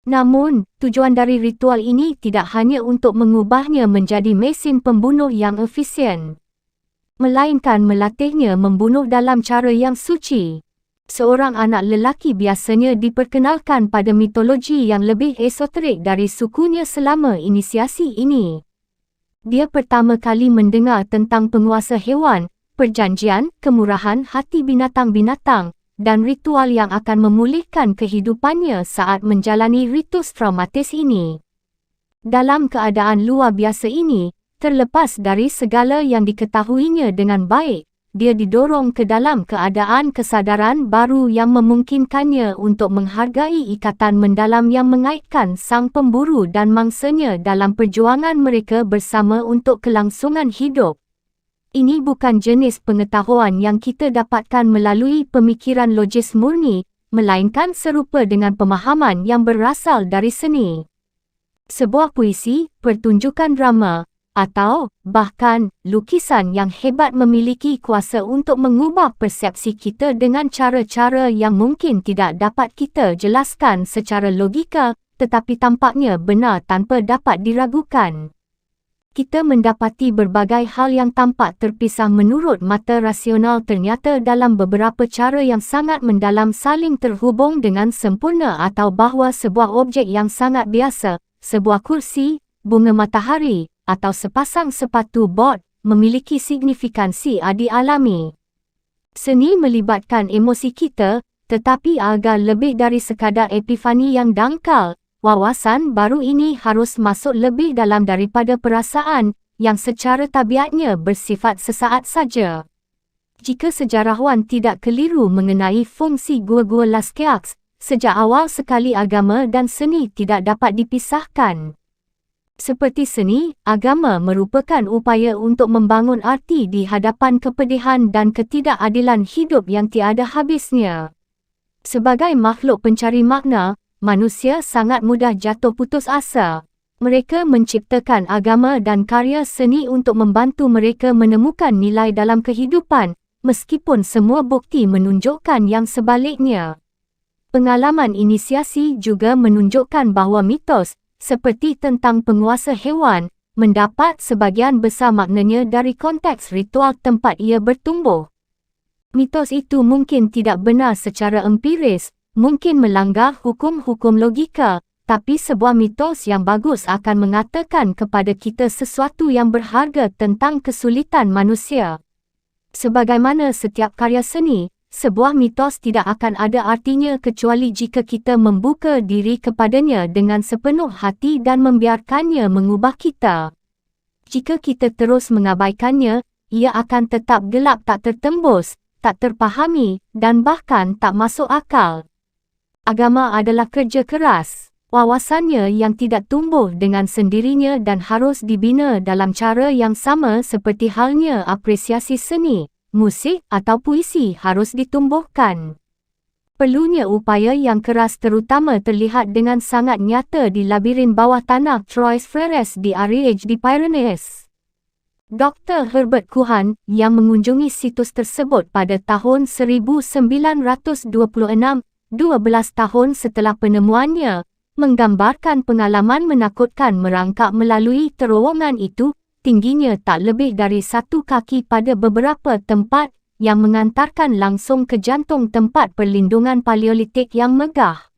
Namun, tujuan dari ritual ini tidak hanya untuk mengubahnya menjadi mesin pembunuh yang efisien. melainkan melatihnya membunuh dalam cara yang suci. Seorang anak lelaki biasanya diperkenalkan pada mitologi yang lebih esoterik dari sukunya selama inisiasi ini. Dia pertama kali mendengar tentang penguasa hewan, perjanjian, kemurahan hati binatang-binatang, dan ritual yang akan memulihkan kehidupannya saat menjalani ritus traumatis ini. Dalam keadaan luar biasa ini, terlepas dari segala yang diketahuinya dengan baik, dia didorong ke dalam keadaan kesadaran baru yang memungkinkannya untuk menghargai ikatan mendalam yang mengaitkan sang pemburu dan mangsanya dalam perjuangan mereka bersama untuk kelangsungan hidup. Ini bukan jenis pengetahuan yang kita dapatkan melalui pemikiran logis murni, melainkan serupa dengan pemahaman yang berasal dari seni. Sebuah puisi, pertunjukan drama, atau bahkan lukisan yang hebat memiliki kuasa untuk mengubah persepsi kita dengan cara-cara yang mungkin tidak dapat kita jelaskan secara logika, tetapi tampaknya benar tanpa dapat diragukan. Kita mendapati berbagai hal yang tampak terpisah menurut mata rasional ternyata dalam beberapa cara yang sangat mendalam saling terhubung dengan sempurna, atau bahawa sebuah objek yang sangat biasa, sebuah kursi, bunga matahari, atau sepasang sepatu bot, memiliki signifikansi adi alami. Seni melibatkan emosi kita, tetapi agak lebih dari sekadar epifani yang dangkal. Wawasan baru ini harus masuk lebih dalam daripada perasaan, yang secara tabiatnya bersifat sesaat saja. Jika sejarawan tidak keliru mengenai fungsi gua-gua Lascaux, sejak awal sekali agama dan seni tidak dapat dipisahkan. Seperti seni, agama merupakan upaya untuk membangun arti di hadapan kepedihan dan ketidakadilan hidup yang tiada habisnya. Sebagai makhluk pencari makna, manusia sangat mudah jatuh putus asa. Mereka menciptakan agama dan karya seni untuk membantu mereka menemukan nilai dalam kehidupan, meskipun semua bukti menunjukkan yang sebaliknya. Pengalaman inisiasi juga menunjukkan bahawa mitos, seperti tentang penguasa hewan, mendapat sebagian besar maknanya dari konteks ritual tempat ia bertumbuh. Mitos itu mungkin tidak benar secara empiris, mungkin melanggar hukum-hukum logika, tapi sebuah mitos yang bagus akan mengatakan kepada kita sesuatu yang berharga tentang kesulitan manusia. Sebagaimana setiap karya seni, sebuah mitos tidak akan ada artinya kecuali jika kita membuka diri kepadanya dengan sepenuh hati dan membiarkannya mengubah kita. Jika kita terus mengabaikannya, ia akan tetap gelap, tak tertembus, tak terpahami, dan bahkan tak masuk akal. Agama adalah kerja keras, wawasannya yang tidak tumbuh dengan sendirinya dan harus dibina dalam cara yang sama seperti halnya apresiasi seni, musik atau puisi harus ditumbuhkan. Perlunya upaya yang keras terutama terlihat dengan sangat nyata di labirin bawah tanah Trois Frères d'Ariège di Pyrenees. Dr. Herbert Kuhan, yang mengunjungi situs tersebut pada tahun 1926, 12 tahun setelah penemuannya, menggambarkan pengalaman menakutkan merangkak melalui terowongan itu, tingginya tak lebih dari 1 kaki pada beberapa tempat, yang mengantarkan langsung ke jantung tempat perlindungan paleolitik yang megah.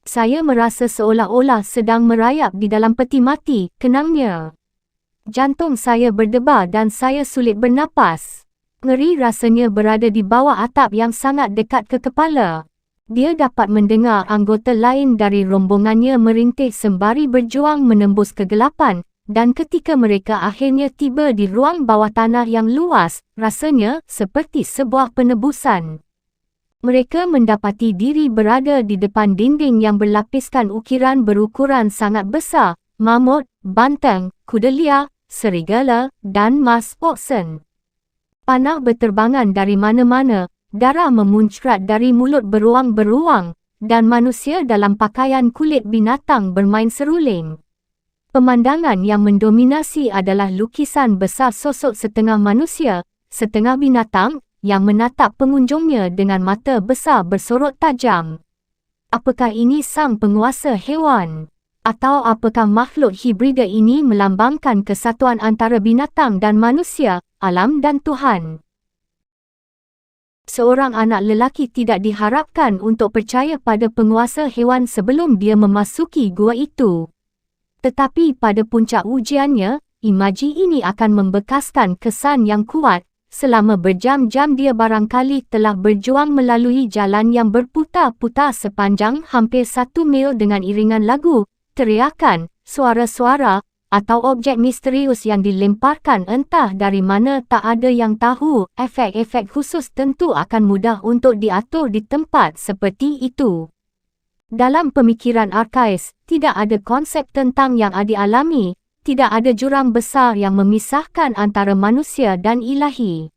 Saya merasa seolah-olah sedang merayap di dalam peti mati, kenangnya. Jantung saya berdebar dan saya sulit bernapas. Ngeri rasanya berada di bawah atap yang sangat dekat ke kepala. Dia dapat mendengar anggota lain dari rombongannya merintih sembari berjuang menembus kegelapan, dan ketika mereka akhirnya tiba di ruang bawah tanah yang luas, rasanya seperti sebuah penebusan. Mereka mendapati diri berada di depan dinding yang berlapiskan ukiran berukuran sangat besar, mamut, banteng, kuda liar, serigala, dan mas oxen. Panah berterbangan dari mana-mana, darah memuncrat dari mulut beruang-beruang, dan manusia dalam pakaian kulit binatang bermain seruling. Pemandangan yang mendominasi adalah lukisan besar sosok setengah manusia, setengah binatang, yang menatap pengunjungnya dengan mata besar bersorot tajam. Apakah ini sang penguasa hewan? Atau apakah makhluk hibrida ini melambangkan kesatuan antara binatang dan manusia, alam dan Tuhan? Seorang anak lelaki tidak diharapkan untuk percaya pada penguasa hewan sebelum dia memasuki gua itu. Tetapi pada puncak ujiannya, imaji ini akan membekaskan kesan yang kuat. Selama berjam-jam dia barangkali telah berjuang melalui jalan yang berputar-putar sepanjang hampir 1 mil dengan iringan lagu, teriakan, suara-suara, atau objek misterius yang dilemparkan entah dari mana tak ada yang tahu. Efek-efek khusus tentu akan mudah untuk diatur di tempat seperti itu. Dalam pemikiran arkais, tidak ada konsep tentang yang dialami, tidak ada jurang besar yang memisahkan antara manusia dan ilahi.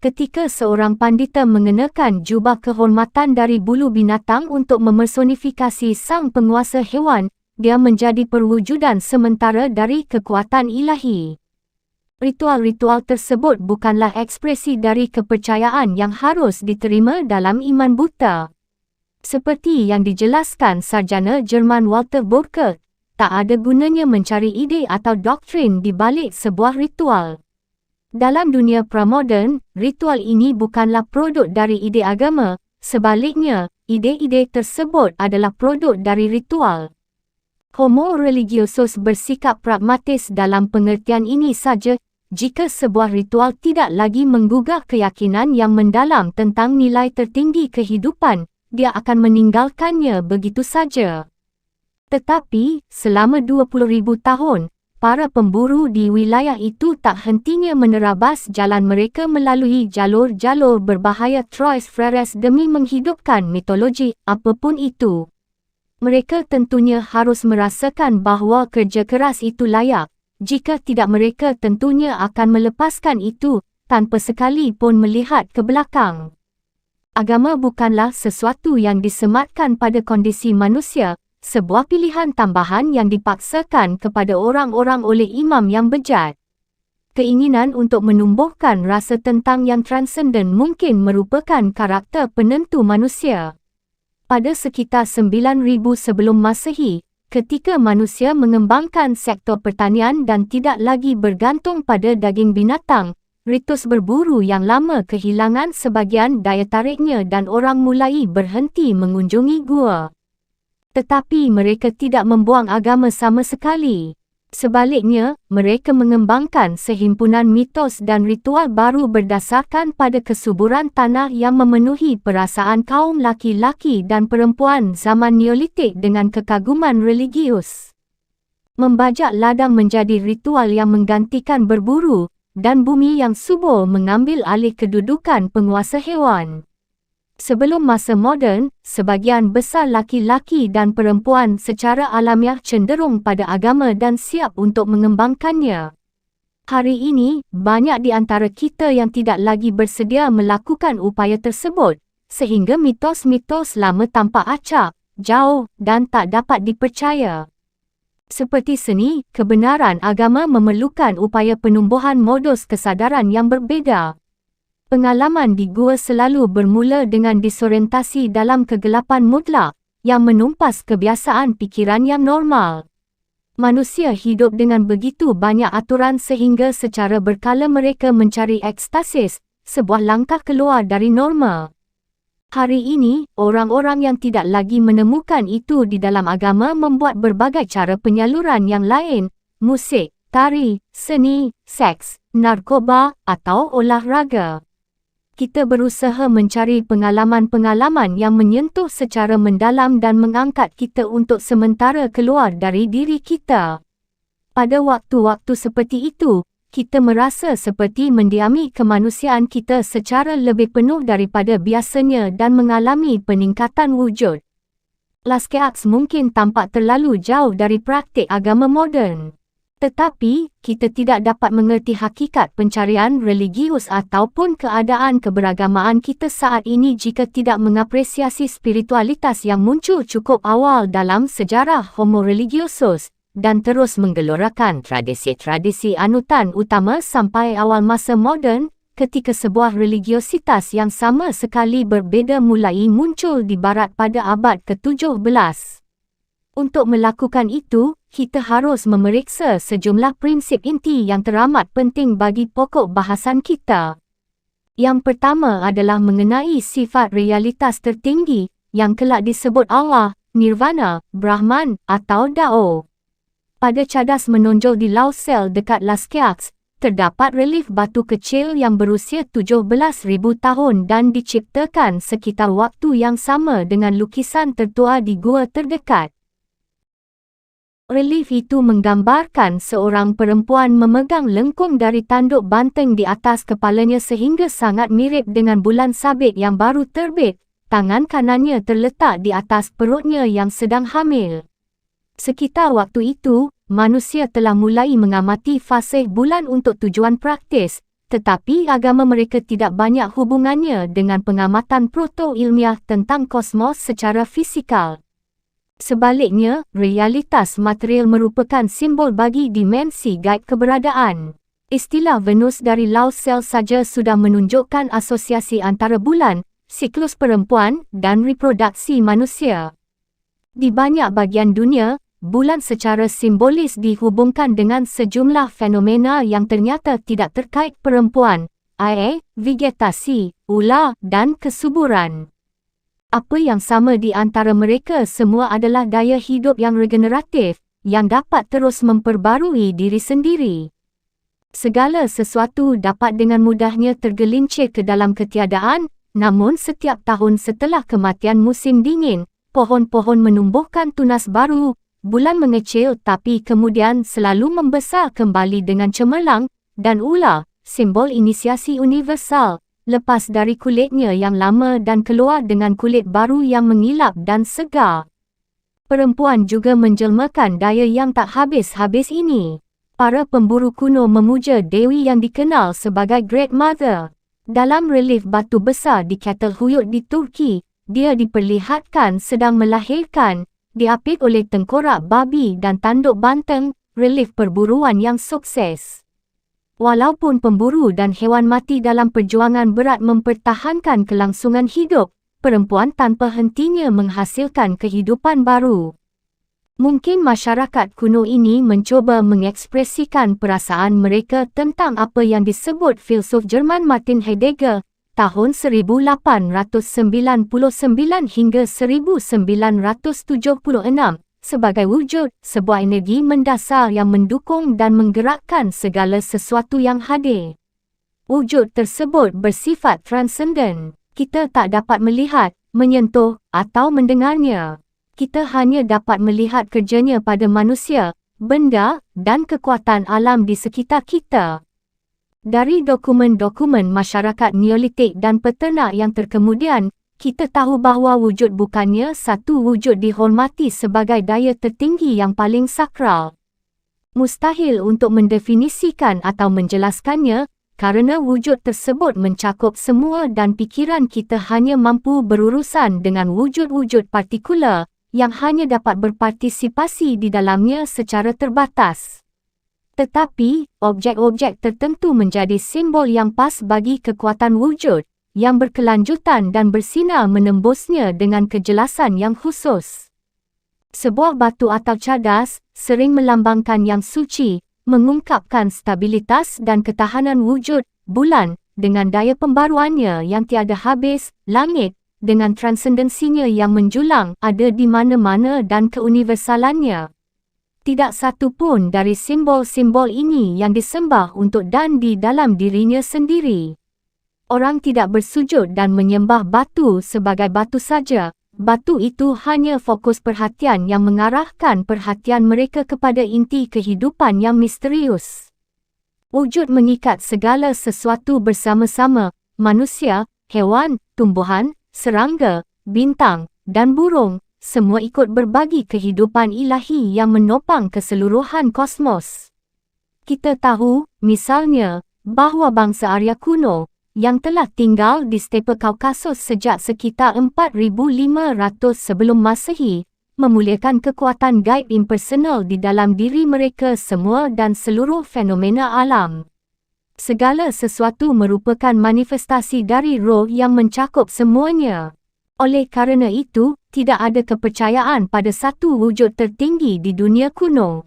Ketika seorang pandita mengenakan jubah kehormatan dari bulu binatang untuk memersonifikasi sang penguasa hewan, dia menjadi perwujudan sementara dari kekuatan ilahi. Ritual-ritual tersebut bukanlah ekspresi dari kepercayaan yang harus diterima dalam iman buta. Seperti yang dijelaskan sarjana Jerman Walter Burkert, tak ada gunanya mencari ide atau doktrin di balik sebuah ritual. Dalam dunia pramoden, ritual ini bukanlah produk dari ide agama, sebaliknya, ide-ide tersebut adalah produk dari ritual. Homo religiosus bersikap pragmatis dalam pengertian ini saja. Jika sebuah ritual tidak lagi menggugah keyakinan yang mendalam tentang nilai tertinggi kehidupan, dia akan meninggalkannya begitu saja. Tetapi, selama 20,000 tahun, para pemburu di wilayah itu tak hentinya menerabas jalan mereka melalui jalur-jalur berbahaya Trois Freres demi menghidupkan mitologi apapun itu. Mereka tentunya harus merasakan bahawa kerja keras itu layak. Jika tidak, mereka tentunya akan melepaskan itu tanpa sekali pun melihat ke belakang. Agama bukanlah sesuatu yang disematkan pada kondisi manusia, sebuah pilihan tambahan yang dipaksakan kepada orang-orang oleh imam yang bejat. Keinginan untuk menumbuhkan rasa tentang yang transenden mungkin merupakan karakter penentu manusia. Pada sekitar 9,000 sebelum Masehi, ketika manusia mengembangkan sektor pertanian dan tidak lagi bergantung pada daging binatang, ritus berburu yang lama kehilangan sebagian daya tariknya dan orang mulai berhenti mengunjungi gua. Tetapi mereka tidak membuang agama sama sekali. Sebaliknya, mereka mengembangkan sehimpunan mitos dan ritual baru berdasarkan pada kesuburan tanah yang memenuhi perasaan kaum laki-laki dan perempuan zaman Neolitik dengan kekaguman religius. Membajak ladang menjadi ritual yang menggantikan berburu, dan bumi yang subur mengambil alih kedudukan penguasa hewan. Sebelum masa moden, sebagian besar laki-laki dan perempuan secara alamiah cenderung pada agama dan siap untuk mengembangkannya. Hari ini, banyak di antara kita yang tidak lagi bersedia melakukan upaya tersebut, sehingga mitos-mitos lama tampak acak, jauh dan tak dapat dipercaya. Seperti seni, kebenaran agama memerlukan upaya penumbuhan modus kesadaran yang berbeza. Pengalaman di gua selalu bermula dengan disorientasi dalam kegelapan mutlak, yang menumpas kebiasaan pikiran yang normal. Manusia hidup dengan begitu banyak aturan sehingga secara berkala mereka mencari ekstasis, sebuah langkah keluar dari norma. Hari ini, orang-orang yang tidak lagi menemukan itu di dalam agama membuat berbagai cara penyaluran yang lain, musik, tari, seni, seks, narkoba, atau olahraga. Kita berusaha mencari pengalaman-pengalaman yang menyentuh secara mendalam dan mengangkat kita untuk sementara keluar dari diri kita. Pada waktu-waktu seperti itu, kita merasa seperti mendiami kemanusiaan kita secara lebih penuh daripada biasanya dan mengalami peningkatan wujud. Laskeaks mungkin tampak terlalu jauh dari praktik agama moden. Tetapi, kita tidak dapat mengerti hakikat pencarian religius ataupun keadaan keberagamaan kita saat ini jika tidak mengapresiasi spiritualitas yang muncul cukup awal dalam sejarah Homo religiosus dan terus menggelorakan tradisi-tradisi anutan utama sampai awal masa moden, ketika sebuah religiositas yang sama sekali berbeza mulai muncul di barat pada abad ke-17. Untuk melakukan itu, kita harus memeriksa sejumlah prinsip inti yang teramat penting bagi pokok bahasan kita. Yang pertama adalah mengenai sifat realitas tertinggi, yang kelak disebut Allah, Nirvana, Brahman, atau Dao. Pada cadas menonjol di Lausel dekat Lascaux, terdapat relief batu kecil yang berusia 17,000 tahun dan diciptakan sekitar waktu yang sama dengan lukisan tertua di gua terdekat. Relief itu menggambarkan seorang perempuan memegang lengkung dari tanduk banteng di atas kepalanya sehingga sangat mirip dengan bulan sabit yang baru terbit. Tangan kanannya terletak di atas perutnya yang sedang hamil. Sekitar waktu itu, manusia telah mulai mengamati fase bulan untuk tujuan praktis, tetapi agama mereka tidak banyak hubungannya dengan pengamatan proto-ilmiah tentang kosmos secara fisikal. Sebaliknya, realitas material merupakan simbol bagi dimensi gaib keberadaan. Istilah Venus dari Lausel saja sudah menunjukkan asosiasi antara bulan, siklus perempuan, dan reproduksi manusia. Di banyak bagian dunia, bulan secara simbolis dihubungkan dengan sejumlah fenomena yang ternyata tidak terkait perempuan, air, vegetasi, ular, dan kesuburan. Apa yang sama di antara mereka semua adalah gaya hidup yang regeneratif, yang dapat terus memperbarui diri sendiri. Segala sesuatu dapat dengan mudahnya tergelincir ke dalam ketiadaan, namun setiap tahun setelah kematian musim dingin, pohon-pohon menumbuhkan tunas baru, bulan mengecil tapi kemudian selalu membesar kembali dengan cemerlang, dan ular, simbol inisiasi universal, lepas dari kulitnya yang lama dan keluar dengan kulit baru yang mengilap dan segar. Perempuan juga menjelmakan daya yang tak habis-habis ini. Para pemburu kuno memuja dewi yang dikenal sebagai Great Mother. Dalam relief batu besar di Çatalhöyük di Turki, dia diperlihatkan sedang melahirkan, diapit oleh tengkorak babi dan tanduk banteng, relief perburuan yang sukses. Walaupun pemburu dan hewan mati dalam perjuangan berat mempertahankan kelangsungan hidup, perempuan tanpa hentinya menghasilkan kehidupan baru. Mungkin masyarakat kuno ini mencuba mengekspresikan perasaan mereka tentang apa yang disebut filsuf Jerman Martin Heidegger, tahun 1899 hingga 1976, sebagai wujud sebuah energi mendasar yang mendukung dan menggerakkan segala sesuatu yang hadir. Wujud tersebut bersifat transenden. Kita tak dapat melihat, menyentuh, atau mendengarnya. Kita hanya dapat melihat kerjanya pada manusia, benda, dan kekuatan alam di sekitar kita. Dari dokumen-dokumen masyarakat Neolitik dan peternak yang terkemudian, kita tahu bahawa wujud bukannya satu wujud dihormati sebagai daya tertinggi yang paling sakral. Mustahil untuk mendefinisikan atau menjelaskannya, kerana wujud tersebut mencakup semua dan pikiran kita hanya mampu berurusan dengan wujud-wujud partikular, yang hanya dapat berpartisipasi di dalamnya secara terbatas. Tetapi, objek-objek tertentu menjadi simbol yang pas bagi kekuatan wujud, yang berkelanjutan dan bersinar menembusnya dengan kejelasan yang khusus. Sebuah batu atau cadas, sering melambangkan yang suci, mengungkapkan stabilitas dan ketahanan wujud, bulan, dengan daya pembaruannya yang tiada habis, langit, dengan transendensinya yang menjulang ada di mana-mana dan keuniversalannya. Tidak satu pun dari simbol-simbol ini yang disembah untuk dan di dalam dirinya sendiri. Orang tidak bersujud dan menyembah batu sebagai batu saja. Batu itu hanya fokus perhatian yang mengarahkan perhatian mereka kepada inti kehidupan yang misterius. Wujud mengikat segala sesuatu bersama-sama, manusia, hewan, tumbuhan, serangga, bintang, dan burung, semua ikut berbagi kehidupan ilahi yang menopang keseluruhan kosmos. Kita tahu, misalnya, bahawa bangsa Arya kuno, yang telah tinggal di stepe Kaukasus sejak sekitar 4,500 sebelum Masehi, memuliakan kekuatan gaib impersonal di dalam diri mereka semua dan seluruh fenomena alam. Segala sesuatu merupakan manifestasi dari roh yang mencakup semuanya. Oleh kerana itu, tidak ada kepercayaan pada satu wujud tertinggi di dunia kuno.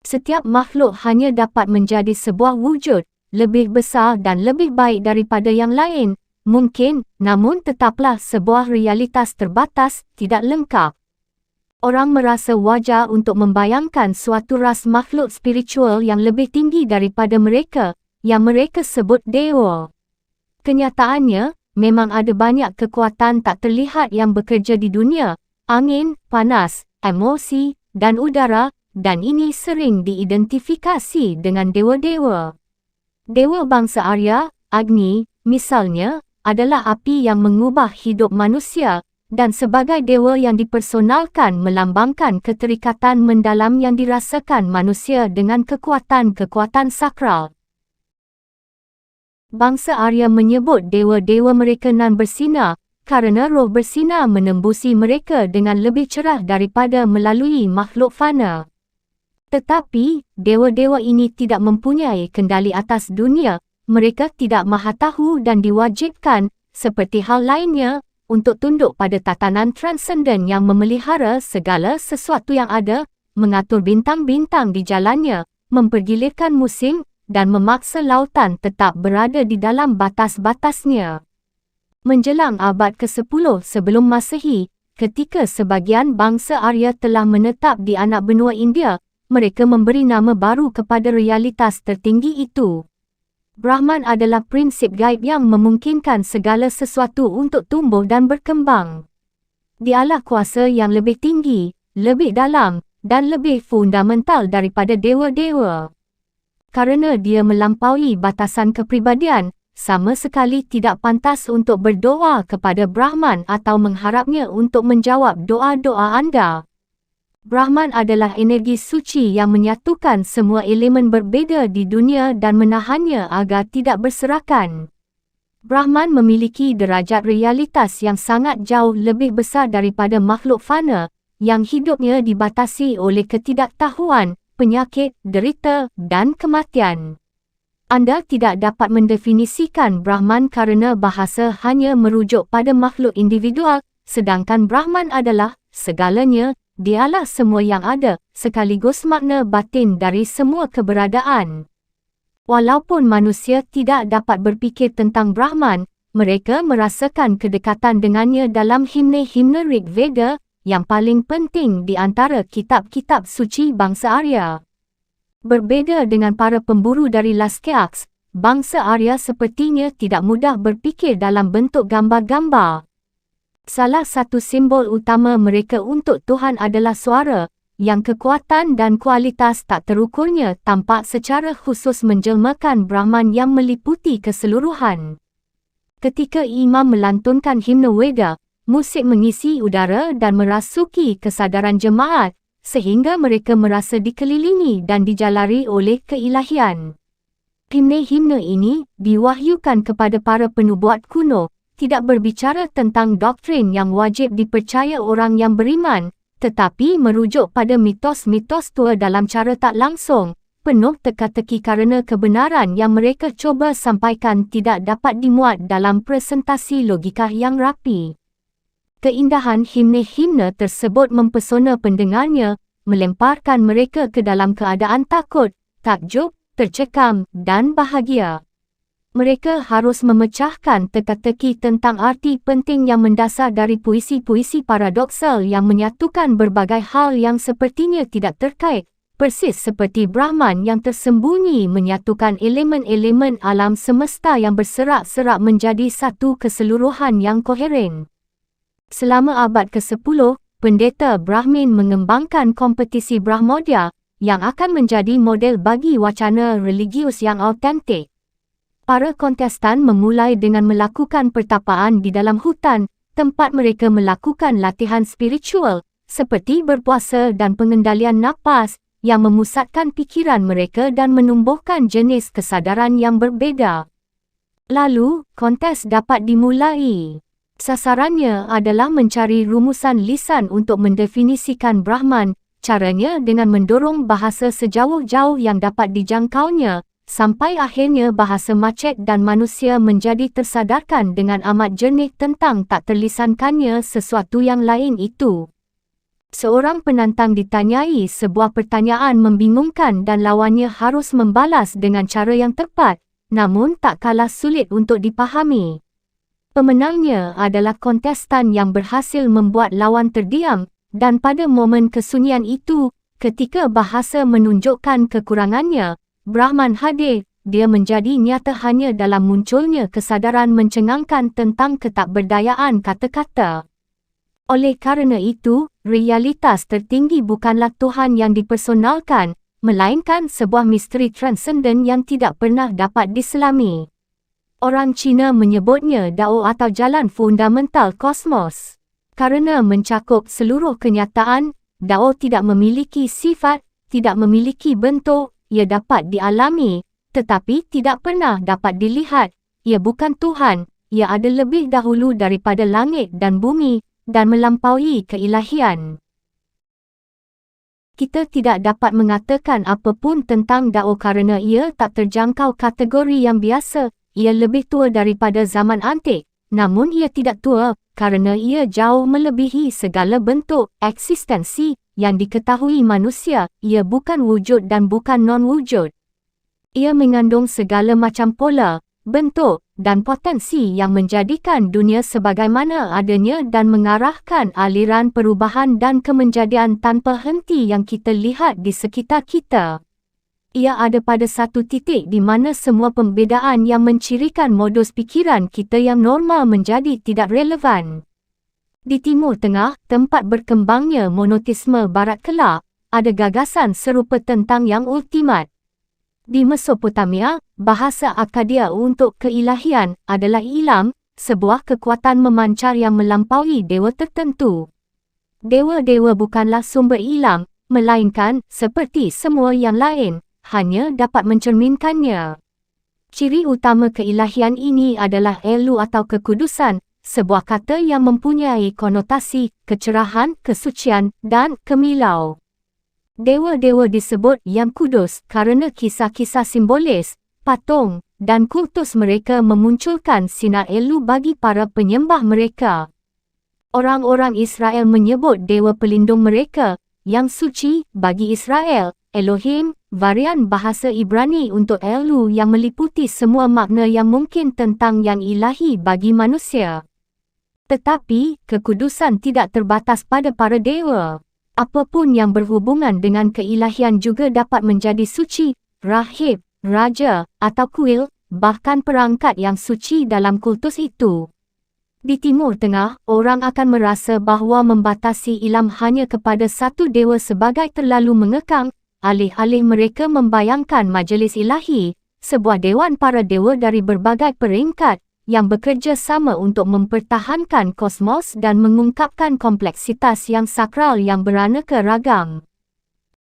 Setiap makhluk hanya dapat menjadi sebuah wujud, lebih besar dan lebih baik daripada yang lain, mungkin, namun tetaplah sebuah realitas terbatas, tidak lengkap. Orang merasa wajar untuk membayangkan suatu ras makhluk spiritual yang lebih tinggi daripada mereka, yang mereka sebut dewa. Kenyataannya, memang ada banyak kekuatan tak terlihat yang bekerja di dunia, angin, panas, emosi, dan udara, dan ini sering diidentifikasi dengan dewa-dewa. Dewa bangsa Arya, Agni, misalnya, adalah api yang mengubah hidup manusia, dan sebagai dewa yang dipersonalkan melambangkan keterikatan mendalam yang dirasakan manusia dengan kekuatan-kekuatan sakral. Bangsa Arya menyebut dewa-dewa mereka nan bersinar, kerana roh bersinar menembusi mereka dengan lebih cerah daripada melalui makhluk fana. Tetapi, dewa-dewa ini tidak mempunyai kendali atas dunia, mereka tidak maha tahu dan diwajibkan, seperti hal lainnya, untuk tunduk pada tatanan transenden yang memelihara segala sesuatu yang ada, mengatur bintang-bintang di jalannya, mempergilirkan musim, dan memaksa lautan tetap berada di dalam batas-batasnya. Menjelang abad ke-10 sebelum Masehi, ketika sebagian bangsa Arya telah menetap di anak benua India, mereka memberi nama baru kepada realitas tertinggi itu. Brahman adalah prinsip gaib yang memungkinkan segala sesuatu untuk tumbuh dan berkembang. Dialah kuasa yang lebih tinggi, lebih dalam, dan lebih fundamental daripada dewa-dewa. Karena dia melampaui batasan kepribadian, sama sekali tidak pantas untuk berdoa kepada Brahman atau mengharapnya untuk menjawab doa-doa anda. Brahman adalah energi suci yang menyatukan semua elemen berbeza di dunia dan menahannya agar tidak berserakan. Brahman memiliki derajat realitas yang sangat jauh lebih besar daripada makhluk fana, yang hidupnya dibatasi oleh ketidaktahuan, penyakit, derita, dan kematian. Anda tidak dapat mendefinisikan Brahman kerana bahasa hanya merujuk pada makhluk individual, sedangkan Brahman adalah segalanya. Dialah semua yang ada, sekaligus makna batin dari semua keberadaan. Walaupun manusia tidak dapat berfikir tentang Brahman, mereka merasakan kedekatan dengannya dalam himne-himne Rig Veda, yang paling penting di antara kitab-kitab suci bangsa Arya. Berbeza dengan para pemburu dari Laskyaks, bangsa Arya sepertinya tidak mudah berfikir dalam bentuk gambar-gambar. Salah satu simbol utama mereka untuk Tuhan adalah suara, yang kekuatan dan kualitas tak terukurnya tampak secara khusus menjelmakan Brahman yang meliputi keseluruhan. Ketika imam melantunkan himne Veda, musik mengisi udara dan merasuki kesadaran jemaat, sehingga mereka merasa dikelilingi dan dijalari oleh keilahian. Himne-himne ini diwahyukan kepada para penubuat kuno, tidak berbicara tentang doktrin yang wajib dipercaya orang yang beriman, tetapi merujuk pada mitos-mitos tua dalam cara tak langsung, penuh teka-teki kerana kebenaran yang mereka cuba sampaikan tidak dapat dimuat dalam presentasi logika yang rapi. Keindahan himne-himne tersebut mempesona pendengarnya, melemparkan mereka ke dalam keadaan takut, takjub, tercekam, dan bahagia. Mereka harus memecahkan teka-teki tentang arti penting yang mendasar dari puisi-puisi paradoksal yang menyatukan berbagai hal yang sepertinya tidak terkait, persis seperti Brahman yang tersembunyi menyatukan elemen-elemen alam semesta yang berserak-serak menjadi satu keseluruhan yang koheren. Selama abad ke-10, pendeta Brahmin mengembangkan kompetisi Brahmodya, yang akan menjadi model bagi wacana religius yang autentik. Para kontestan memulai dengan melakukan pertapaan di dalam hutan, tempat mereka melakukan latihan spiritual, seperti berpuasa dan pengendalian napas, yang memusatkan pikiran mereka dan menumbuhkan jenis kesadaran yang berbeza. Lalu, kontes dapat dimulai. Sasarannya adalah mencari rumusan lisan untuk mendefinisikan Brahman, caranya dengan mendorong bahasa sejauh-jauh yang dapat dijangkaunya, sampai akhirnya bahasa Macet dan manusia menjadi tersadarkan dengan amat jernih tentang tak terlisankannya sesuatu yang lain itu. Seorang penantang ditanyai sebuah pertanyaan membingungkan dan lawannya harus membalas dengan cara yang tepat, namun tak kalah sulit untuk dipahami. Pemenangnya adalah kontestan yang berhasil membuat lawan terdiam, dan pada momen kesunyian itu, ketika bahasa menunjukkan kekurangannya, Brahman hadir, dia menjadi nyata hanya dalam munculnya kesadaran mencengangkan tentang ketakberdayaan kata-kata. Oleh kerana itu, realitas tertinggi bukanlah Tuhan yang dipersonalkan, melainkan sebuah misteri transenden yang tidak pernah dapat diselami. Orang Cina menyebutnya Dao atau Jalan Fundamental Kosmos. Kerana mencakup seluruh kenyataan, Dao tidak memiliki sifat, tidak memiliki bentuk, ia dapat dialami, tetapi tidak pernah dapat dilihat. Ia bukan Tuhan, ia ada lebih dahulu daripada langit dan bumi, dan melampaui keilahian. Kita tidak dapat mengatakan apapun tentang Dao kerana ia tak terjangkau kategori yang biasa. Ia lebih tua daripada zaman antik, namun ia tidak tua, kerana ia jauh melebihi segala bentuk eksistensi yang diketahui manusia. Ia bukan wujud dan bukan non-wujud. Ia mengandung segala macam pola, bentuk, dan potensi yang menjadikan dunia sebagaimana adanya dan mengarahkan aliran perubahan dan kemenjadian tanpa henti yang kita lihat di sekitar kita. Ia ada pada satu titik di mana semua pembezaan yang mencirikan modus fikiran kita yang normal menjadi tidak relevan. Di Timur Tengah, tempat berkembangnya monoteisme barat kelak, ada gagasan serupa tentang yang ultimat. Di Mesopotamia, bahasa Akkadia untuk keilahian adalah Ilam, sebuah kekuatan memancar yang melampaui dewa tertentu. Dewa-dewa bukanlah sumber Ilam, melainkan, seperti semua yang lain, hanya dapat mencerminkannya. Ciri utama keilahian ini adalah elu atau kekudusan, sebuah kata yang mempunyai konotasi, kecerahan, kesucian, dan kemilau. Dewa-dewa disebut yang kudus kerana kisah-kisah simbolis, patung, dan kultus mereka memunculkan sinar elu bagi para penyembah mereka. Orang-orang Israel menyebut dewa pelindung mereka, yang suci, bagi Israel, Elohim, varian bahasa Ibrani untuk elu yang meliputi semua makna yang mungkin tentang yang ilahi bagi manusia. Tetapi, kekudusan tidak terbatas pada para dewa. Apapun yang berhubungan dengan keilahian juga dapat menjadi suci, rahib, raja, atau kuil, bahkan perangkat yang suci dalam kultus itu. Di Timur Tengah, orang akan merasa bahawa membatasi ilam hanya kepada satu dewa sebagai terlalu mengekang, alih-alih mereka membayangkan majlis ilahi, sebuah dewan para dewa dari berbagai peringkat, yang bekerja sama untuk mempertahankan kosmos dan mengungkapkan kompleksitas yang sakral yang beraneka ragam.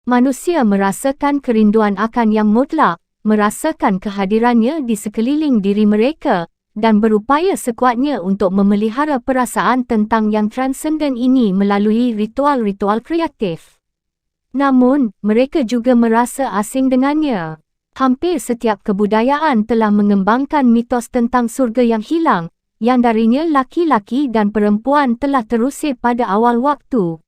Manusia merasakan kerinduan akan yang mutlak, merasakan kehadirannya di sekeliling diri mereka, dan berupaya sekuatnya untuk memelihara perasaan tentang yang transenden ini melalui ritual-ritual kreatif. Namun, mereka juga merasa asing dengannya. Hampir setiap kebudayaan telah mengembangkan mitos tentang surga yang hilang, yang darinya laki-laki dan perempuan telah terusir pada awal waktu.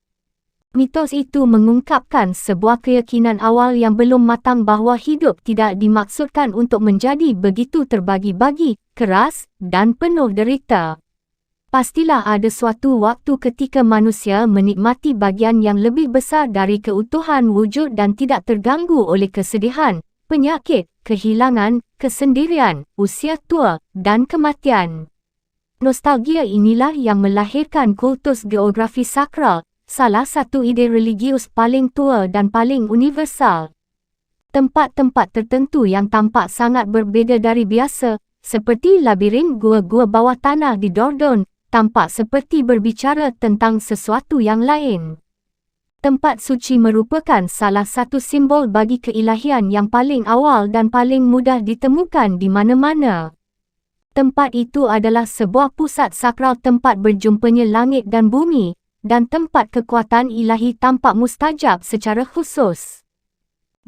Mitos itu mengungkapkan sebuah keyakinan awal yang belum matang bahawa hidup tidak dimaksudkan untuk menjadi begitu terbagi-bagi, keras, dan penuh derita. Pastilah ada suatu waktu ketika manusia menikmati bagian yang lebih besar dari keutuhan wujud dan tidak terganggu oleh kesedihan, penyakit, kehilangan, kesendirian, usia tua, dan kematian. Nostalgia inilah yang melahirkan kultus geografi sakral, salah satu ide religius paling tua dan paling universal. Tempat-tempat tertentu yang tampak sangat berbeza dari biasa, seperti labirin gua-gua bawah tanah di Dordogne, tampak seperti berbicara tentang sesuatu yang lain. Tempat suci merupakan salah satu simbol bagi keilahian yang paling awal dan paling mudah ditemukan di mana-mana. Tempat itu adalah sebuah pusat sakral tempat berjumpanya langit dan bumi, dan tempat kekuatan ilahi tampak mustajab secara khusus.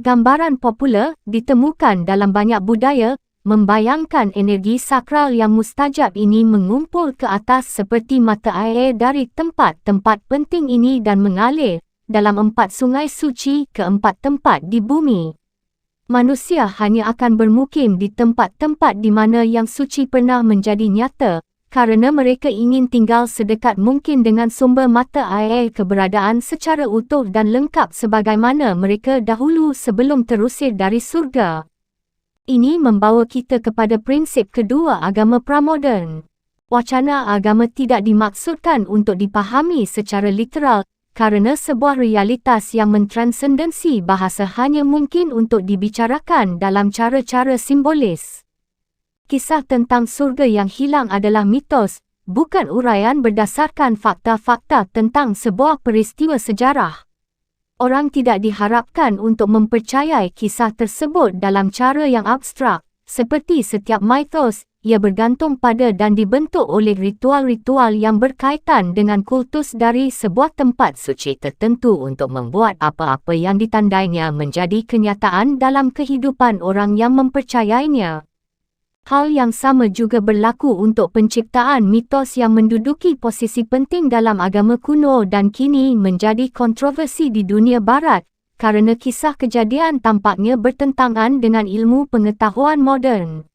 Gambaran popular ditemukan dalam banyak budaya, membayangkan energi sakral yang mustajab ini mengumpul ke atas seperti mata air dari tempat-tempat penting ini dan mengalir dalam 4 sungai suci ke 4 tempat di bumi. Manusia hanya akan bermukim di tempat-tempat di mana yang suci pernah menjadi nyata, kerana mereka ingin tinggal sedekat mungkin dengan sumber mata air keberadaan secara utuh dan lengkap sebagaimana mereka dahulu sebelum terusir dari surga. Ini membawa kita kepada prinsip kedua agama pramoden. Wacana agama tidak dimaksudkan untuk dipahami secara literal, kerana sebuah realitas yang mentransendensi bahasa hanya mungkin untuk dibicarakan dalam cara-cara simbolis. Kisah tentang surga yang hilang adalah mitos, bukan uraian berdasarkan fakta-fakta tentang sebuah peristiwa sejarah. Orang tidak diharapkan untuk mempercayai kisah tersebut dalam cara yang abstrak. Seperti setiap mitos, ia bergantung pada dan dibentuk oleh ritual-ritual yang berkaitan dengan kultus dari sebuah tempat suci tertentu untuk membuat apa-apa yang ditandainya menjadi kenyataan dalam kehidupan orang yang mempercayainya. Hal yang sama juga berlaku untuk penciptaan mitos yang menduduki posisi penting dalam agama kuno dan kini menjadi kontroversi di dunia barat, kerana kisah kejadian tampaknya bertentangan dengan ilmu pengetahuan moden.